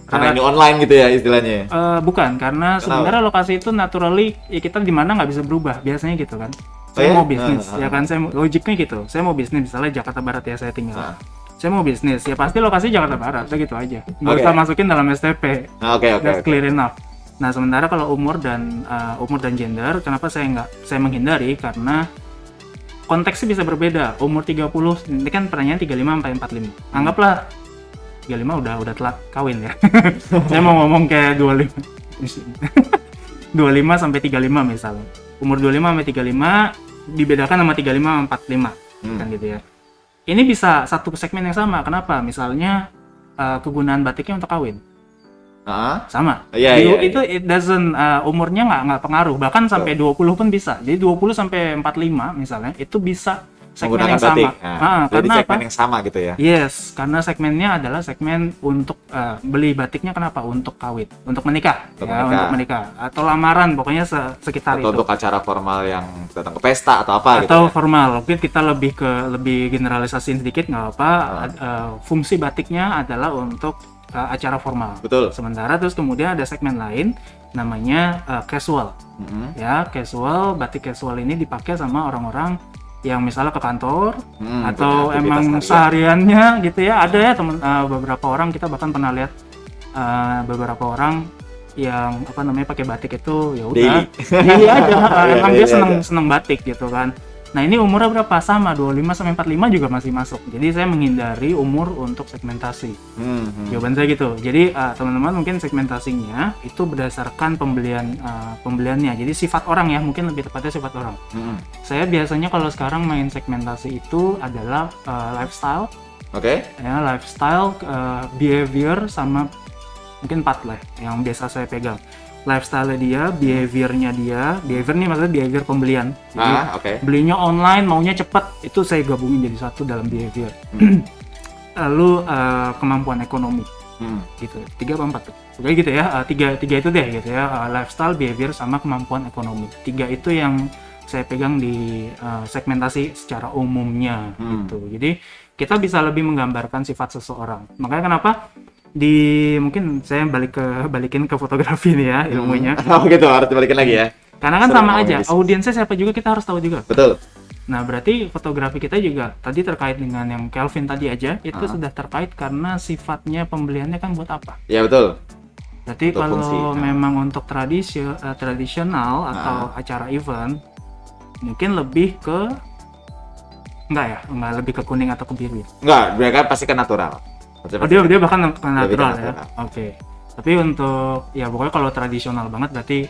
karena ini online gitu ya istilahnya. Bukan, karena sebenarnya lokasi itu naturally ya kita di mana nggak bisa berubah biasanya gitu kan. Saya mau bisnis, ya kan saya logiknya gitu. Saya mau bisnis misalnya Jakarta Barat ya saya tinggal. Saya mau bisnis, ya pasti lokasi Jakarta Barat, gitu aja. Nggak usah masukin dalam STP. That's clear enough. Nah sementara kalau umur dan gender, kenapa saya menghindari? Karena konteksnya bisa berbeda. Umur 30, ini kan pertanyaan 35 sampai 45. Anggaplah 35 udah telat kawin ya. Saya mau ngomong kayak 25 sampai 35 misalnya. Umur 25 sampai 35 dibedakan sama 35 sama 45. Kan gitu ya. Ini bisa satu segmen yang sama. Kenapa? Misalnya kegunaan batiknya untuk kawin. Sama. Itu it doesn't umurnya nggak pengaruh. Bahkan sampai 20 pun bisa. Jadi 20 sampai 45 misalnya itu bisa segmen yang sama. Karena segmen yang sama gitu ya. Yes, karena segmennya adalah segmen untuk beli batiknya kenapa? Untuk kawin, untuk menikah. Untuk menikah atau lamaran pokoknya sekitar atau itu. Untuk acara formal yang datang ke pesta atau apa gitu. Atau formal. Mungkin kita lebih generalisasiin sedikit nggak apa. Fungsi batiknya adalah untuk acara formal. Betul. Sementara terus kemudian ada segmen lain namanya casual. Ya, casual, batik casual ini dipakai sama orang-orang yang misalnya ke kantor atau emang sehariannya gitu ya. Ada ya teman beberapa orang kita bahkan pernah lihat beberapa orang yang pakai batik itu ya udah. Daily aja. Emang dia seneng batik gitu kan. Nah ini umurnya berapa? Sama 25 sampai 45 juga masih masuk. Jadi saya menghindari umur untuk segmentasi. Jawaban saya gitu. Jadi teman-teman mungkin segmentasinya itu berdasarkan pembeliannya. Jadi sifat orang ya, mungkin lebih tepatnya sifat orang. Saya biasanya kalau sekarang main segmentasi itu adalah lifestyle. Ya, lifestyle, behavior sama mungkin 4 lah yang biasa saya pegang. Lifestyle dia, behavior nih maksudnya behavior pembelian. Jadi belinya online, maunya cepat, itu saya gabungin jadi satu dalam behavior. Lalu kemampuan ekonomi, gitu. 3 apa 4 tuh? Oke gitu ya, tiga itu deh gitu ya. Lifestyle, behavior, sama kemampuan ekonomi. 3 itu yang saya pegang di segmentasi secara umumnya gitu. Jadi kita bisa lebih menggambarkan sifat seseorang. Makanya kenapa? Mungkin saya balikin ke fotografi nih ya ilmunya. Gitu harus dibalikin lagi ya. Karena kan sama aja, audiensnya siapa juga kita harus tahu juga. Betul. Nah berarti fotografi kita juga tadi terkait dengan yang Kelvin tadi aja itu sudah terkait karena sifatnya pembeliannya kan buat apa? Ya betul. Berarti kalau memang untuk tradisional atau acara event mungkin lebih ke enggak lebih ke kuning atau ke biru. Enggak, mereka pasti ke natural. Dia bahkan natural ya. Tapi untuk ya pokoknya kalau tradisional banget berarti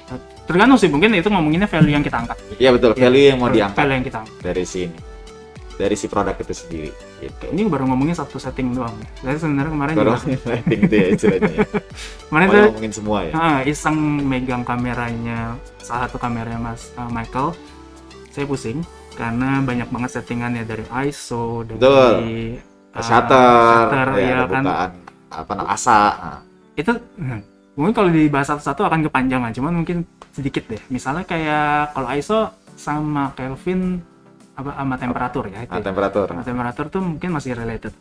tergantung sih, mungkin itu ngomonginnya value yang kita angkat. Iya betul, value yang mau diangkat. Value yang kita angkat dari si produk itu sendiri. Gitu. Ini baru ngomongin satu setting doang. Jadi sebenarnya kemarin baru setting itu ya istilahnya. Kemarin tuh ngomongin semua ya. Iseng megang kameranya, salah satu kameranya Mas Michael. Saya pusing karena banyak banget settingannya dari ISO, dari shutter, ya kan, asa. Itu mungkin kalau dibahas satu-satu akan kepanjangan, cuman mungkin sedikit deh. Misalnya kayak kalau ISO sama Kelvin sama temperatur ya. Temperatur tuh mungkin masih related.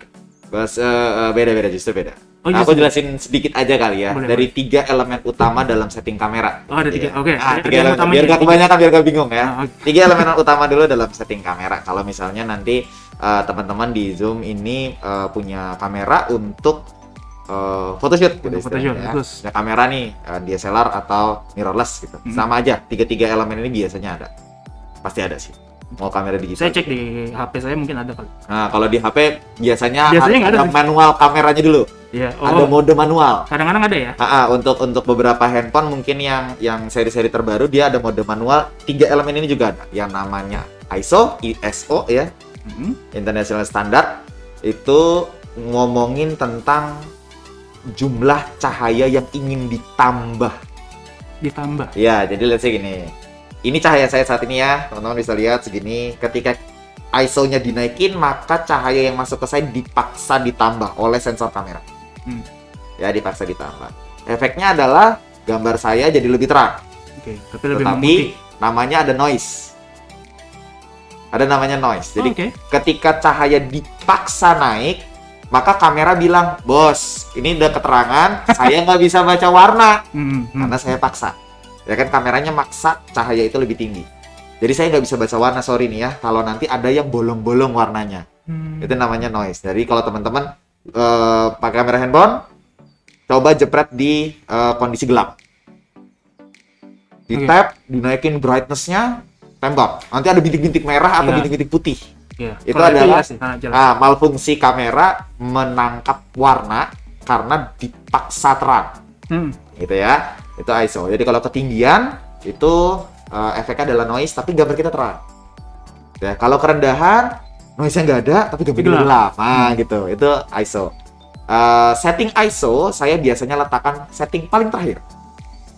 Beda justru beda. Aku jelasin sedikit aja kali ya. Dari 3 elemen utama dalam setting kamera. Ada 3. Oke. 3 elemen biar gak kebanyakan, biar gak bingung ya. 3 elemen utama dulu dalam setting kamera. Kalau misalnya nanti teman-teman di Zoom ini punya kamera untuk photoshoot gitu Photoshoot, istilahnya, ya. bagus. Ada kamera nih DSLR atau mirrorless gitu. Sama aja, tiga elemen ini biasanya ada. Pasti ada sih. Mau kamera digital. Saya cek di HP saya mungkin ada kali. Nah, kalau di HP biasanya nggak ada ada sih. manual kameranya dulu. Iya. Ada mode manual. Kadang-kadang ada ya. Untuk beberapa handphone mungkin yang seri-seri terbaru dia ada mode manual. 3 elemen ini juga ada yang namanya ISO ya. International Standard. Itu ngomongin tentang jumlah cahaya yang ingin ditambah. Ya, jadi let's say gini. Ini cahaya saya saat ini ya, teman-teman bisa lihat segini. Ketika ISO-nya dinaikin, maka cahaya yang masuk ke saya dipaksa ditambah oleh sensor kamera. Ya, dipaksa ditambah. Efeknya adalah gambar saya jadi lebih terang. Oke, tapi lebih Tetapi memutih. namanya ada noise. Ada namanya noise. Jadi Oke. ketika cahaya dipaksa naik, maka kamera bilang, bos, ini udah keterangan, saya nggak bisa baca warna karena saya paksa. Ya kan, kameranya maksa cahaya itu lebih tinggi. Jadi saya nggak bisa baca warna, sorry nih ya. Kalau nanti ada yang bolong-bolong warnanya, itu namanya noise. Jadi kalau teman-teman pakai kamera handphone, coba jepret di kondisi gelap. Di tap, dinaikin brightness-nya, tembak. Nanti ada bintik-bintik merah atau bintik-bintik putih. Ya, Itu adalah jelas. malfungsi kamera menangkap warna karena dipaksa terang. Gitu ya. Itu ISO. Jadi kalau ketinggian itu efeknya adalah noise tapi gambar kita terang. Ya, kalau kerendahan noise-nya nggak ada tapi gambarnya gelap. Nah, gitu. Itu ISO. Setting ISO saya biasanya letakkan setting paling terakhir.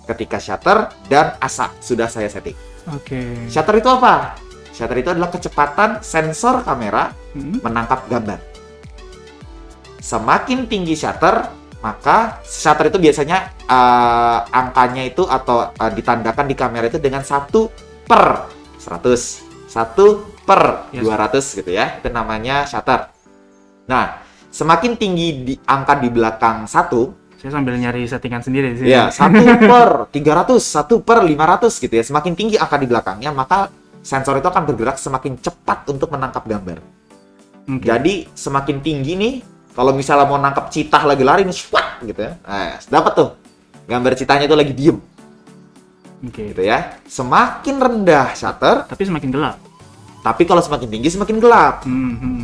Ketika shutter dan ASA sudah saya setting. Oke. Shutter itu apa? Shutter itu adalah kecepatan sensor kamera menangkap gambar. Semakin tinggi shutter, maka shutter itu biasanya angkanya itu atau ditandakan di kamera itu dengan 1/100, 1/200 gitu ya. Itu namanya shutter. Nah, semakin tinggi angka di belakang 1, saya sambil nyari settingan sendiri di sini. ya, 1/300, 1/500 gitu ya. Semakin tinggi angka di belakangnya, maka sensor itu akan bergerak semakin cepat untuk menangkap gambar. Jadi semakin tinggi nih, kalau misalnya mau nangkap citah lagi lari nih, swat gitu ya. Nah, dapat tuh. Gambar citahnya itu lagi diem. Gitu ya. Semakin rendah shutter, tapi semakin gelap. Tapi kalau semakin tinggi semakin gelap.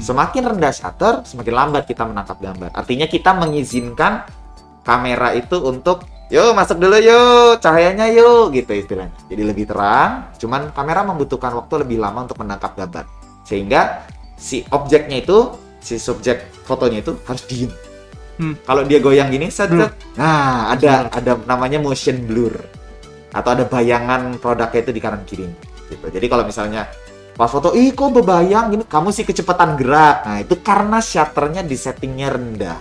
Semakin rendah shutter, semakin lambat kita menangkap gambar. Artinya kita mengizinkan kamera itu untuk yuk masuk dulu yuk, cahayanya yuk, gitu istilahnya. Jadi lebih terang, cuman kamera membutuhkan waktu lebih lama untuk menangkap gambar. Sehingga si objeknya itu, si subjek fotonya itu harus diem. Kalau dia goyang gini, nah ada namanya motion blur. Atau ada bayangan produknya itu di kanan kiri. Gitu. Jadi kalau misalnya pas foto, kok berbayang gini, kamu sih kecepatan gerak. Nah itu karena shutternya di settingnya rendah.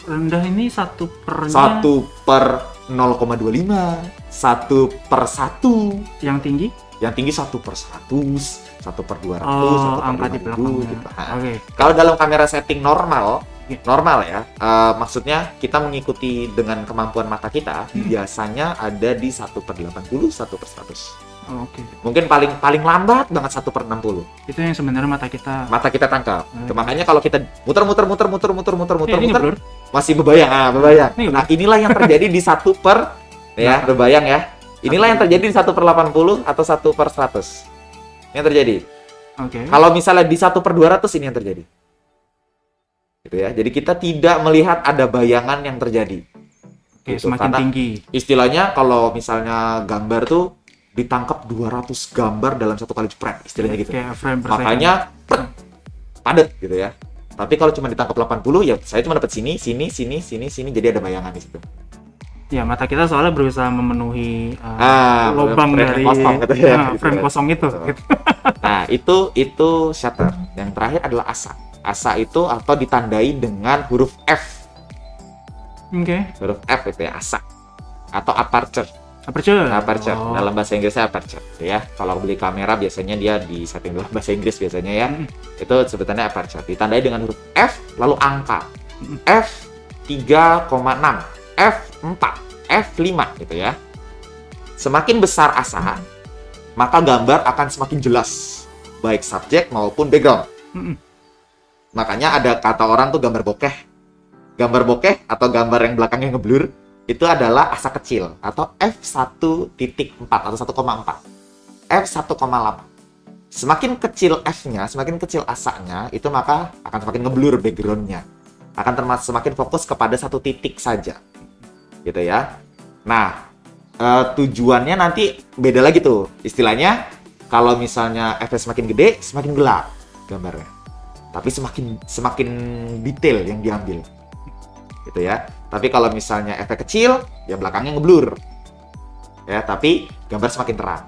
Rendah ini 1/1. 1/0,25, 1/1. Yang tinggi? Yang tinggi 1/100, 1/200, angka di 1/5000 belakangnya. gitu. Oke. Kalau dalam kamera setting normal ya, maksudnya kita mengikuti dengan kemampuan mata kita, biasanya ada di 1/80, 1/100. Oke. Mungkin paling lambat banget 1/60. Itu yang sebenarnya mata kita tangkap. Makanya kalau kita muter blur. masih berbayang. Ini Inilah yang terjadi di 1/, ya, berbayang ya. Inilah yang terjadi di 1/80 atau 1/100. Ini yang terjadi. Oke. Kalau misalnya di 1/200 ini yang terjadi. Gitu ya. Jadi kita tidak melihat ada bayangan yang terjadi. Oke, Gitu. semakin Karena tinggi. Istilahnya kalau misalnya gambar tuh ditangkap 200 gambar dalam satu kali jepret, istilahnya gitu. Kayak frame per Makanya padat gitu ya. Tapi kalau cuma ditangkap 80 ya saya cuma dapat sini, jadi ada bayangan di situ. Ya, mata kita soalnya berusaha memenuhi lubang frame dari kosong gitu ya, gitu frame ya. kosong itu. Gitu. Nah, itu shutter. Yang terakhir adalah ASA. ASA itu atau ditandai dengan huruf F. Oke. Huruf F itu ya, ASA. Atau aperture. Aperture. Dalam bahasa Inggrisnya aperture gitu ya. Kalau beli kamera biasanya dia di setting dalam bahasa Inggris biasanya ya. Itu sebutannya aperture. Ditandai dengan huruf F lalu angka. F 3,6, F4, F5 gitu ya. Semakin besar ASA, maka gambar akan semakin jelas, baik subjek maupun background. Makanya ada kata orang tuh gambar bokeh. Gambar bokeh atau gambar yang belakangnya ngeblur itu adalah asa kecil atau f1.4 atau 1,4. f1,8. Semakin kecil f-nya, semakin kecil asanya, itu maka akan semakin ngeblur background-nya. Akan termasuk semakin fokus kepada satu titik saja. Gitu ya. Nah, tujuannya nanti beda lagi tuh. Istilahnya, kalau misalnya f-nya semakin gede, semakin gelap gambarnya. Tapi semakin detail yang diambil. Gitu ya. Tapi kalau misalnya efek kecil, ya belakangnya ngeblur. Ya, tapi gambar semakin terang.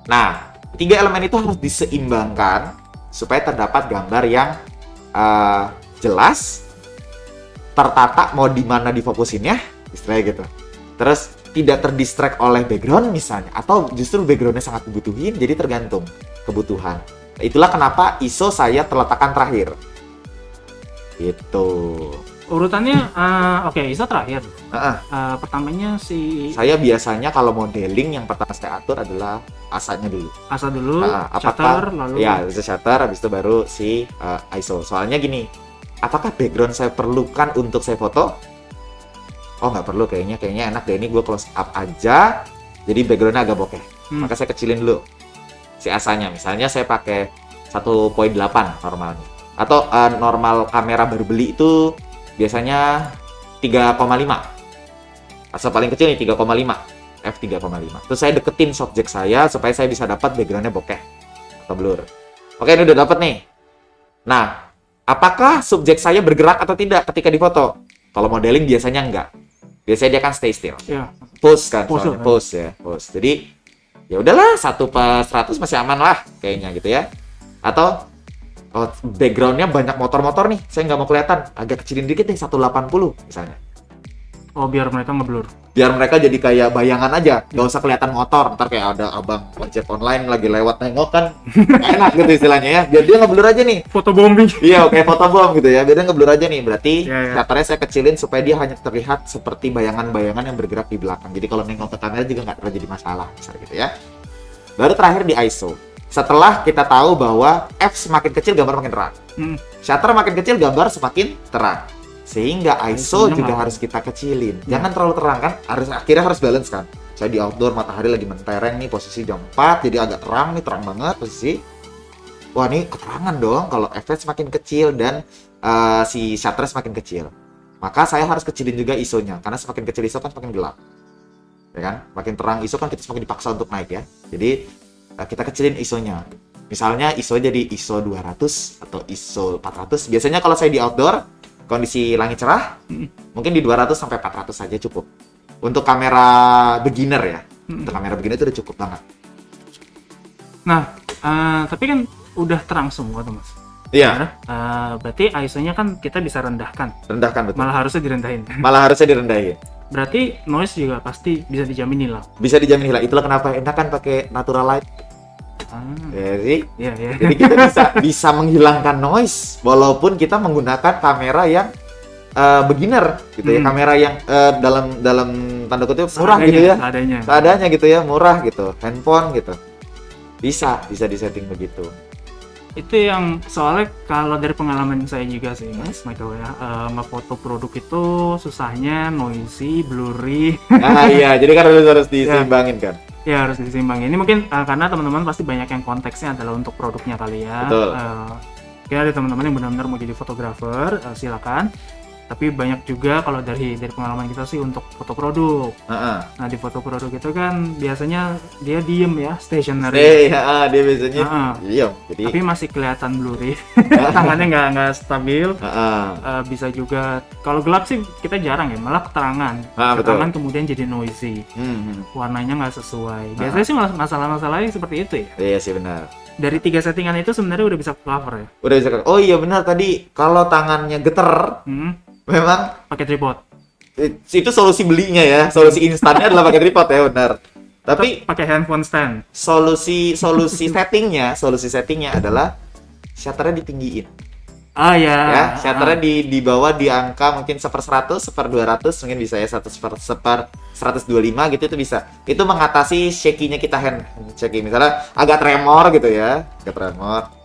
Nah, tiga elemen itu harus diseimbangkan supaya terdapat gambar yang jelas, tertata mau di mana difokusinnya, istilahnya gitu. Terus tidak terdistract oleh background misalnya, atau justru backgroundnya sangat dibutuhin, jadi tergantung kebutuhan. Itulah kenapa ISO saya terletakkan terakhir. Gitu. Urutannya, oke, ISO terakhir. Pertamanya saya biasanya kalau modeling yang pertama saya atur adalah asanya dulu. Asa dulu, shutter, lalu ya, itu shutter, habis itu baru si ISO. Soalnya gini, apakah background saya perlukan untuk saya foto? Oh, nggak perlu kayaknya enak deh ini gue close up aja. Jadi backgroundnya agak bokeh. Maka saya kecilin dulu si asanya. Misalnya saya pakai 1.8 normalnya. Atau normal kamera baru beli itu biasanya 3,5. Asal paling kecil nih 3,5. f3,5. Terus saya deketin subjek saya supaya saya bisa dapat backgroundnya bokeh atau blur. Oke, ini udah dapat nih. Nah, apakah subjek saya bergerak atau tidak ketika difoto? Kalau modeling biasanya enggak. Biasanya dia akan stay still. Ya. Pose kan, pose ya, pose. Jadi ya udahlah 1/100 masih aman lah kayaknya gitu ya. Atau backgroundnya banyak motor-motor nih, saya nggak mau kelihatan, agak kecilin dikit deh 180 misalnya. Oh, biar mereka ngeblur. Biar mereka jadi kayak bayangan aja, nggak usah kelihatan motor. Ntar kayak ada abang ojek online lagi lewat nengok kan, enak gitu istilahnya ya. Biar dia ngeblur aja nih. Foto bombing. Iya, kayak foto bom gitu ya. Biar dia ngeblur aja nih. Berarti shutternya saya kecilin supaya dia hanya terlihat seperti bayangan-bayangan yang bergerak di belakang. Jadi kalau nengok ke kamera juga nggak terlalu jadi masalah, misalnya gitu ya. Baru terakhir di ISO. Setelah kita tahu bahwa f semakin kecil gambar makin terang, shutter makin kecil gambar semakin terang, sehingga ISO juga harus kita kecilin. Jangan terlalu terang kan, akhirnya harus balance kan. Saya di outdoor, matahari lagi mentereng nih, posisi jam 4, jadi agak terang nih, terang banget posisi. Wah, ini keterangan dong kalau f semakin kecil dan si shutter semakin kecil. Maka saya harus kecilin juga ISO-nya, karena semakin kecil ISO kan semakin gelap. Ya kan? Makin terang ISO kan kita semakin dipaksa untuk naik ya. Jadi kita kecilin ISO-nya. Misalnya ISO jadi ISO 200 atau ISO 400. Biasanya kalau saya di outdoor, kondisi langit cerah, mungkin di 200 sampai 400 saja cukup. Untuk kamera beginner ya. Untuk kamera beginner itu udah cukup banget. Nah, tapi kan udah terang semua tuh, Mas. Iya. Berarti ISO-nya kan kita bisa rendahkan. Rendahkan, betul. Malah harusnya direndahin. Direndahin. Berarti noise juga pasti bisa dijamin hilang. Bisa dijamin hilang. Itulah kenapa enak kan pakai natural light. Ya sih. Iya. Jadi kita bisa menghilangkan noise walaupun kita menggunakan kamera yang beginner gitu ya. Kamera yang dalam tanda kutip murah gitu ya. Seadanya gitu ya, murah gitu. Handphone gitu. Bisa disetting begitu. Itu yang soalnya kalau dari pengalaman saya juga sih, Mas Michael ya, ngefoto produk itu susahnya noisy, blurry. Iya, jadi kan harus diseimbangin kan. Ya harus diseimbangin. Ini mungkin karena teman-teman pasti banyak yang konteksnya adalah untuk produknya kali ya. Betul. Kira ada teman-teman yang benar-benar mau jadi fotografer, silakan. Tapi banyak juga kalau dari pengalaman kita sih untuk foto produk. Nah, di foto produk itu kan biasanya dia diem ya, stationary. Dia biasanya diem. Jadi tapi masih kelihatan blurry. Tangannya nggak stabil. Bisa juga kalau gelap sih kita jarang ya, malah keterangan. Keterangan kemudian jadi noisy. Warnanya nggak sesuai. Biasanya sih masalah-masalahnya seperti itu ya. Iya sih, benar. Dari 3 settingan itu sebenarnya udah bisa cover ya. Udah bisa. Oh iya benar, tadi kalau tangannya geter, memang pakai tripod. Itu solusi belinya ya. Solusi instannya adalah pakai tripod ya, benar. Tapi pakai handphone stand. Solusi settingnya adalah shutternya ditinggiin. Oh ya. Shutternya di bawah di angka mungkin 1/100, 1/200 mungkin bisa ya, 1/125 gitu itu bisa. Itu mengatasi shaky-nya kita hand shaky. Misalnya agak tremor gitu ya,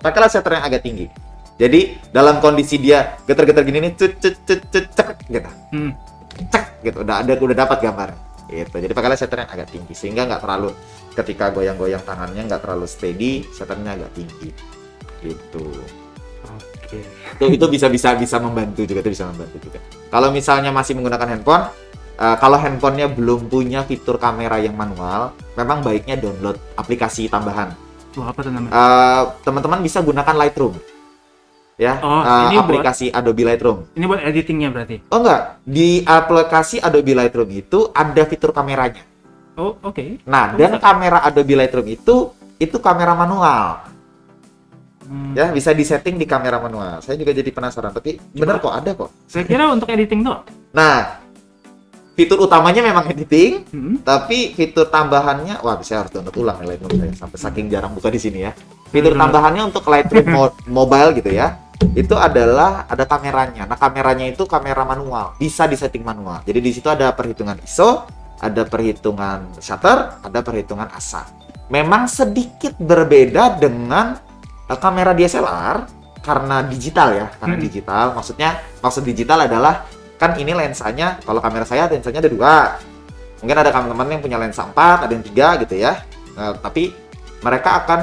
Pakailah shutter yang agak tinggi. Jadi dalam kondisi dia getar-getar gini nih, cek gitu. Cek gitu, udah dapat gambar. Gitu. Jadi pakailah shutter yang agak tinggi sehingga nggak terlalu ketika goyang-goyang tangannya nggak terlalu steady, shutternya agak tinggi. Gitu. Oke. Itu bisa membantu juga, itu bisa membantu juga. Kalau misalnya masih menggunakan handphone, kalau handphonenya belum punya fitur kamera yang manual, memang baiknya download aplikasi tambahan. Apa tuh namanya? Teman-teman bisa gunakan Lightroom. Ya, ini aplikasi Adobe Lightroom. Ini buat editingnya berarti? Oh enggak, di aplikasi Adobe Lightroom itu ada fitur kameranya. Oh, oke. Nah, dan kamera Adobe Lightroom itu kamera manual. Ya, bisa disetting di kamera manual. Saya juga jadi penasaran, tapi benar kok ada kok. Saya kira untuk editing doang. Nah, fitur utamanya memang editing, tapi fitur tambahannya, wah saya harus download ulang nih Lightroom saya, sampai saking jarang buka di sini ya. Fitur tambahannya untuk Lightroom mobile gitu ya, itu adalah ada kameranya. Nah, kameranya itu kamera manual, bisa disetting manual. Jadi di situ ada perhitungan ISO, ada perhitungan shutter, ada perhitungan ASA. Memang sedikit berbeda dengan kamera DSLR karena digital ya, karena digital. Maksud digital adalah kan ini lensanya, kalau kamera saya lensanya ada 2. Mungkin ada teman-teman yang punya lensa 4, ada yang 3 gitu ya. Tapi mereka akan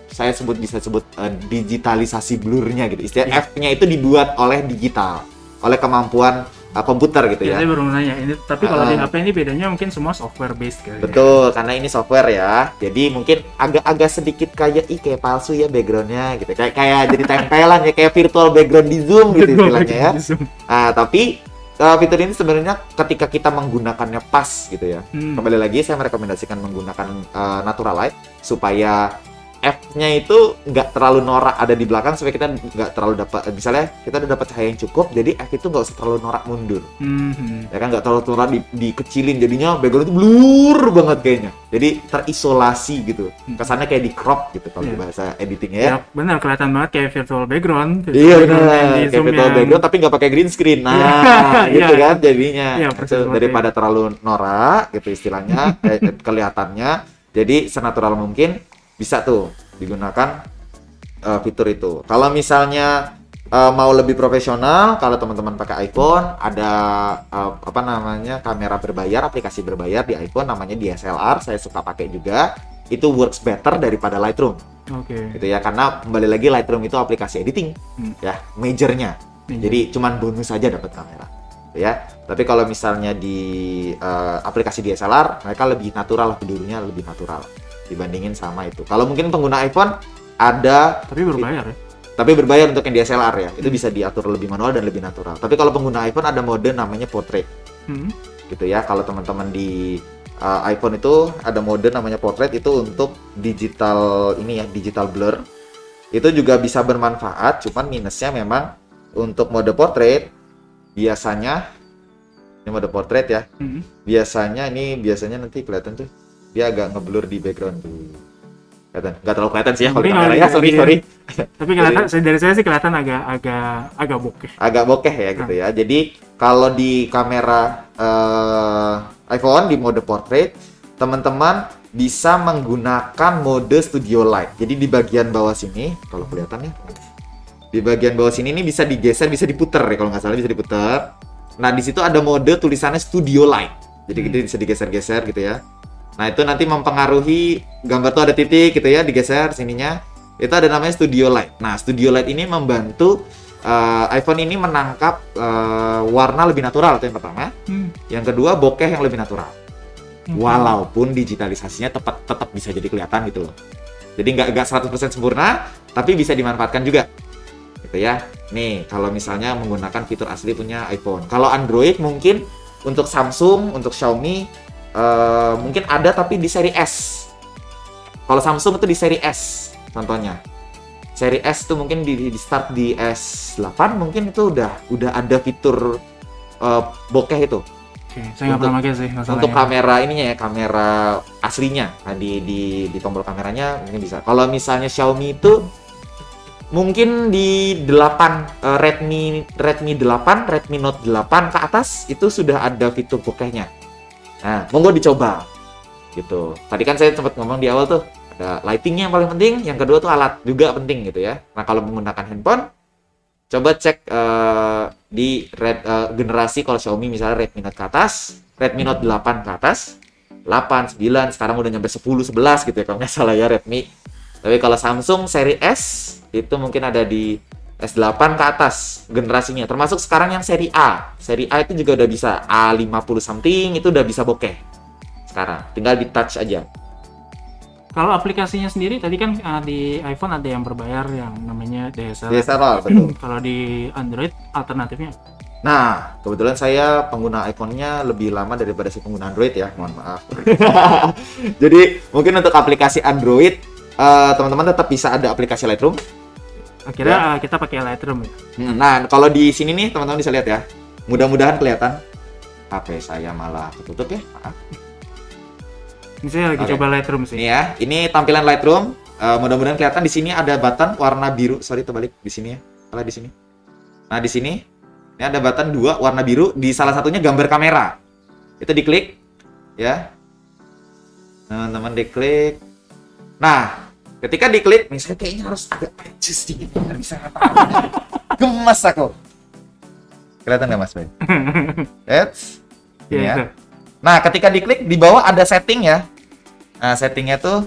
bisa sebut digitalisasi blurnya gitu. Istilah F-nya itu dibuat oleh digital, oleh kemampuan komputer gitu ya. Saya baru nanya ini, tapi kalau di HP ini bedanya mungkin semua software based kali. Betul, karena ini software ya. Jadi mungkin agak sedikit kayak kayak palsu ya backgroundnya gitu. Kayak jadi tempelan ya, kayak virtual background di Zoom gitu istilahnya ya. Tapi fitur ini sebenarnya ketika kita menggunakannya pas gitu ya. Kembali lagi saya merekomendasikan menggunakan natural light supaya F-nya itu nggak terlalu norak ada di belakang, supaya kita nggak terlalu dapat, misalnya kita udah dapat cahaya yang cukup, jadi F itu nggak usah terlalu norak mundur. Ya kan, nggak terlalu norak dikecilin, jadinya background itu blur banget kayaknya. Jadi terisolasi gitu, kesannya kayak di crop gitu kalau di bahasa editingnya ya. Benar, kelihatan banget kayak virtual background. Iya benar, kayak virtual background tapi nggak pakai green screen. Nah, gitu kan jadinya. Daripada terlalu norak gitu istilahnya, kelihatannya. Jadi senatural mungkin. Bisa tuh digunakan fitur itu. Kalau misalnya mau lebih profesional, kalau teman-teman pakai iPhone, ada kamera berbayar, aplikasi berbayar di iPhone namanya DSLR. Saya suka pakai juga. Itu works better daripada Lightroom. Gitu ya, karena kembali lagi Lightroom itu aplikasi editing, ya, majornya. Jadi cuman bonus saja dapat kamera. Ya, tapi kalau misalnya di aplikasi DSLR, mereka lebih natural, bluurnya lebih natural dibandingin sama itu. Kalau mungkin pengguna iPhone ada, tapi berbayar ya. Tapi berbayar untuk yang DSLR ya. Itu bisa diatur lebih manual dan lebih natural. Tapi kalau pengguna iPhone ada mode namanya portrait. Gitu ya. Kalau teman-teman di iPhone itu ada mode namanya portrait, itu untuk digital digital blur. Itu juga bisa bermanfaat, cuman minusnya memang untuk mode portrait biasanya ini mode portrait ya. Biasanya nanti kelihatan tuh dia agak ngeblur di background tuh. Nggak terlalu kelihatan sih ya kalau di kamera ya, sorry. Tapi kelihatan, dari saya sih kelihatan agak bokeh. Agak bokeh ya gitu ya. Jadi kalau di kamera iPhone di mode portrait, teman-teman bisa menggunakan mode studio light. Jadi di bagian bawah sini, kalau kelihatan ya, di bagian bawah sini ini bisa digeser, bisa diputer ya, kalau nggak salah bisa diputer. Nah di situ ada mode tulisannya studio light. Jadi kita bisa digeser-geser gitu ya. Nah itu nanti mempengaruhi gambar tuh ada titik gitu ya, digeser sininya. Itu ada namanya studio light. Nah studio light ini membantu iPhone ini menangkap warna lebih natural, itu yang pertama. Yang kedua bokeh yang lebih natural. Walaupun digitalisasinya tetap bisa jadi kelihatan gitu loh. Jadi nggak 100% sempurna, tapi bisa dimanfaatkan juga. Gitu ya. Nih kalau misalnya menggunakan fitur asli punya iPhone. Kalau Android mungkin untuk Samsung, untuk Xiaomi mungkin ada tapi di seri S. Kalau Samsung itu di seri S contohnya. Seri S itu mungkin di start di S8 mungkin itu udah ada fitur bokeh itu. Oke, saya nggak pernah pakai sih masalahnya. Untuk kamera ininya ya, kamera aslinya. Nah, di tombol kameranya mungkin bisa. Kalau misalnya Xiaomi itu mungkin di 8 Redmi 8, Redmi Note 8 ke atas itu sudah ada fitur bokehnya. Nah, monggo dicoba. Gitu. Tadi kan saya sempat ngomong di awal tuh, Ada lightingnya yang paling penting, yang kedua tuh alat juga penting gitu ya. Nah kalau menggunakan handphone, coba cek di generasi kalau Xiaomi misalnya Redmi Note ke atas, Redmi Note 8 ke atas, 8, 9, sekarang udah nyampe 10, 11 gitu ya kalau nggak salah ya Redmi. Tapi kalau Samsung seri S itu mungkin ada di S8 ke atas generasinya, termasuk sekarang yang seri A. Seri A itu juga udah bisa A50 something, itu udah bisa bokeh sekarang, tinggal di touch aja. Kalau aplikasinya sendiri tadi kan di iPhone ada yang berbayar yang namanya DSLR. DSLR, betul. Kalau di Android alternatifnya? Nah, kebetulan saya pengguna iPhone-nya lebih lama daripada si pengguna Android ya, mohon maaf. Jadi mungkin untuk aplikasi Android, teman-teman tetap bisa ada aplikasi Lightroom. Akhirnya kita pakai Lightroom ya. Nah, kalau di sini nih teman-teman bisa lihat ya. Mudah-mudahan kelihatan. HP saya malah ketutup ya. Maaf. Ini saya lagi coba Lightroom sih. Ini ya, ini tampilan Lightroom. Mudah-mudahan kelihatan di sini ada button warna biru. Sorry, terbalik di sini ya. Salah di sini. Nah, di sini ini ada button 2 warna biru. Di salah satunya gambar kamera. Itu diklik ya. Teman-teman diklik. Nah, ketika diklik, nih saya kayaknya harus agak adjust sedikit biar bisa ngatakan. Gemes aku. Kelihatan nggak Mas Bay? Ini ya. Nah, ketika diklik di bawah ada setting ya. Nah, settingnya tuh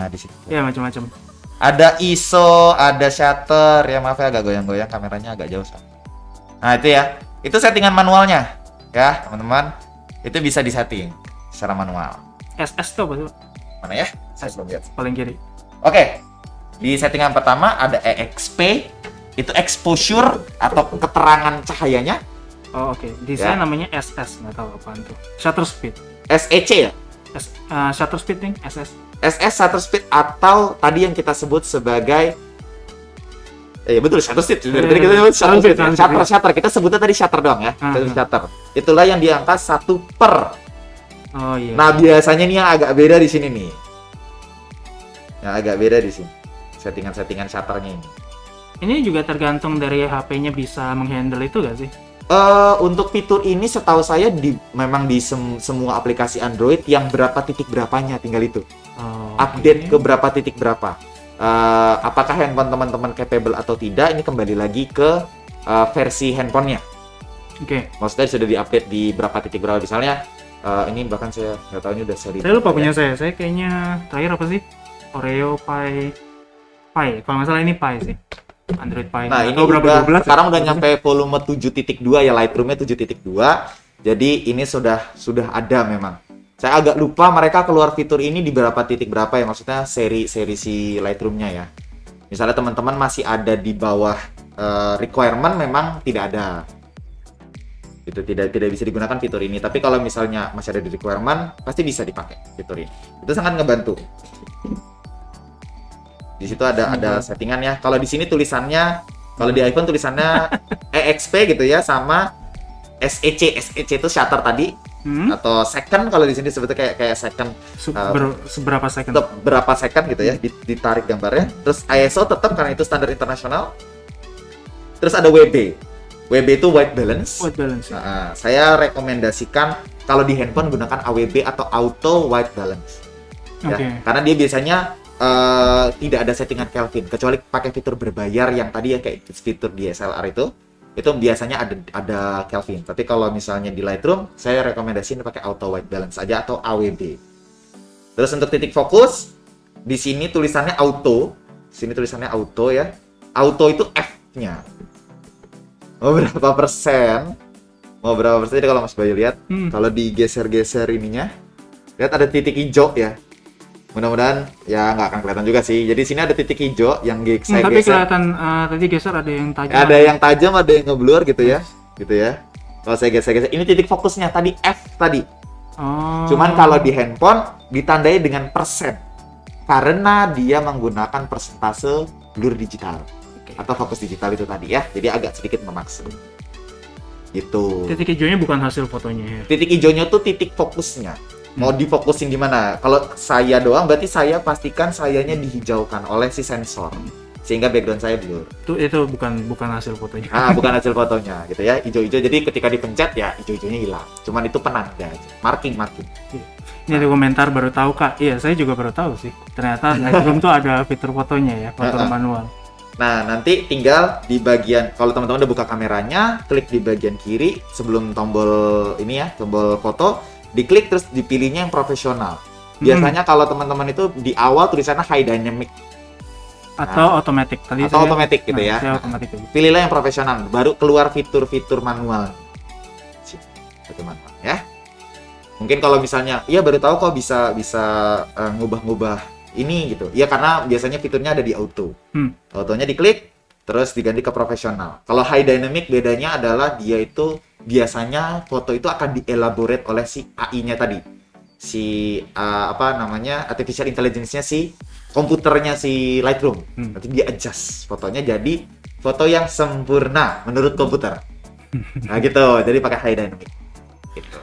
di situ. Ya, macam-macam. Ada ISO, ada shutter. Ya maaf ya agak goyang-goyang, kameranya agak jauh. Nah, itu ya. Itu settingan manualnya. Ya, teman-teman. Itu bisa disetting secara manual. SS tuh apa sih? Mana ya? Saya belum lihat. Paling kiri. Oke. Di settingan pertama ada EXP. Itu exposure atau keterangan cahayanya. Oh, oke. Di saya namanya SS, nggak tahu apaan tuh. Shutter speed. SEC ya? Shutter speed nih, SS. SS shutter speed atau tadi yang kita sebut sebagai betul shutter speed. Dari tadi kita sebut shutter speed. Shutter. Kita sebutnya tadi shutter doang ya. Shutter. Itulah yang di angka 1 per. Oh iya. Nah, biasanya nih yang agak beda di sini nih. Yang agak beda di sini. Settingan shutternya ini. Ini juga tergantung dari HP-nya bisa menghandle itu nggak sih? Untuk fitur ini setahu saya memang di semua aplikasi Android yang berapa titik berapanya tinggal itu. Update ke berapa titik berapa. Apakah handphone teman-teman capable atau tidak, ini kembali lagi ke versi handphonenya. Oke. Maksudnya sudah diupdate di berapa titik berapa. Misalnya ini bahkan saya nggak tahu ini udah seri. Saya lupa punya saya kayaknya terakhir apa sih? Oreo Pi. Kalau nggak salah ini Pi sih. Android Pie. Nah, ini udah, sekarang udah nyampe volume 7.2 ya, Lightroom-nya 7.2. Jadi ini sudah ada memang. Saya agak lupa mereka keluar fitur ini di berapa titik berapa ya, maksudnya seri si Lightroom-nya ya. Misalnya teman-teman masih ada di bawah requirement, memang tidak ada. Itu tidak bisa digunakan fitur ini. Tapi kalau misalnya masih ada di requirement, pasti bisa dipakai fitur ini. Itu sangat ngebantu. Di situ ada settingannya. Kalau di sini tulisannya, kalau di iPhone tulisannya EXP gitu ya, sama SEC. SEC itu shutter tadi, atau second kalau di sini sebetulnya kayak second. Seberapa second? Berapa second gitu ya, ditarik gambarnya. Terus ISO tetap karena itu standar internasional. Terus ada WB. WB itu white balance. White balance. Nah, saya rekomendasikan kalau di handphone gunakan AWB atau auto white balance. Ya, karena dia biasanya tidak ada settingan Kelvin, kecuali pakai fitur berbayar yang tadi ya kayak fitur DSLR itu biasanya ada Kelvin. Tapi kalau misalnya di Lightroom, saya rekomendasiin pakai auto white balance aja atau AWB. Terus untuk titik fokus, di sini tulisannya auto. Sini tulisannya auto ya. Auto itu F-nya. Mau berapa persen? Jadi kalau Mas Bayu lihat, kalau digeser-geser ininya, lihat ada titik hijau ya. Mudah-mudahan ya nggak akan kelihatan juga sih. Jadi sini ada titik hijau yang saya tapi geser. Kelihatan tadi geser ada yang tajam. Ada yang tajam, ada yang ngeblur gitu ya. Gitu ya. Kalau saya geser-geser, ini titik fokusnya tadi F tadi. Cuman kalau di handphone ditandai dengan persen. Karena dia menggunakan persentase blur digital. Atau fokus digital itu tadi ya. Jadi agak sedikit memaksa. Gitu. Titik hijaunya bukan hasil fotonya ya. Titik hijaunya tuh titik fokusnya. Mau difokusin di mana? Kalau saya doang berarti saya pastikan sayanya dihijaukan oleh si sensor. sehingga background saya blur. Itu bukan hasil fotonya. Bukan hasil fotonya gitu ya, hijau-hijau. Jadi ketika dipencet ya hijau-hijaunya hilang. Cuman itu penanda aja, marking. Ini ada komentar baru tahu Kak. Iya, saya juga baru tahu sih. Ternyata Lightroom tuh ada fitur fotonya ya, foto manual. Nah, nanti tinggal di bagian, kalau teman-teman udah buka kameranya, klik di bagian kiri sebelum tombol ini ya, tombol foto, diklik terus dipilihnya yang profesional. Biasanya kalau teman-teman itu di awal tulisannya high dynamic atau automatic. Atau automatic gitu ya. Pilihlah yang profesional, baru keluar fitur-fitur manual. Fitur manual ya. Mungkin kalau misalnya, iya baru tahu kok bisa ngubah-ngubah ini gitu. Ya karena biasanya fiturnya ada di auto. Autonya diklik terus diganti ke profesional. Kalau high dynamic bedanya adalah dia itu biasanya foto itu akan dielaborate oleh si AI-nya tadi. Si artificial intelligence-nya si komputernya si Lightroom. Nanti dia adjust fotonya jadi foto yang sempurna menurut komputer. Nah gitu. Jadi pakai high dynamic. Gitu.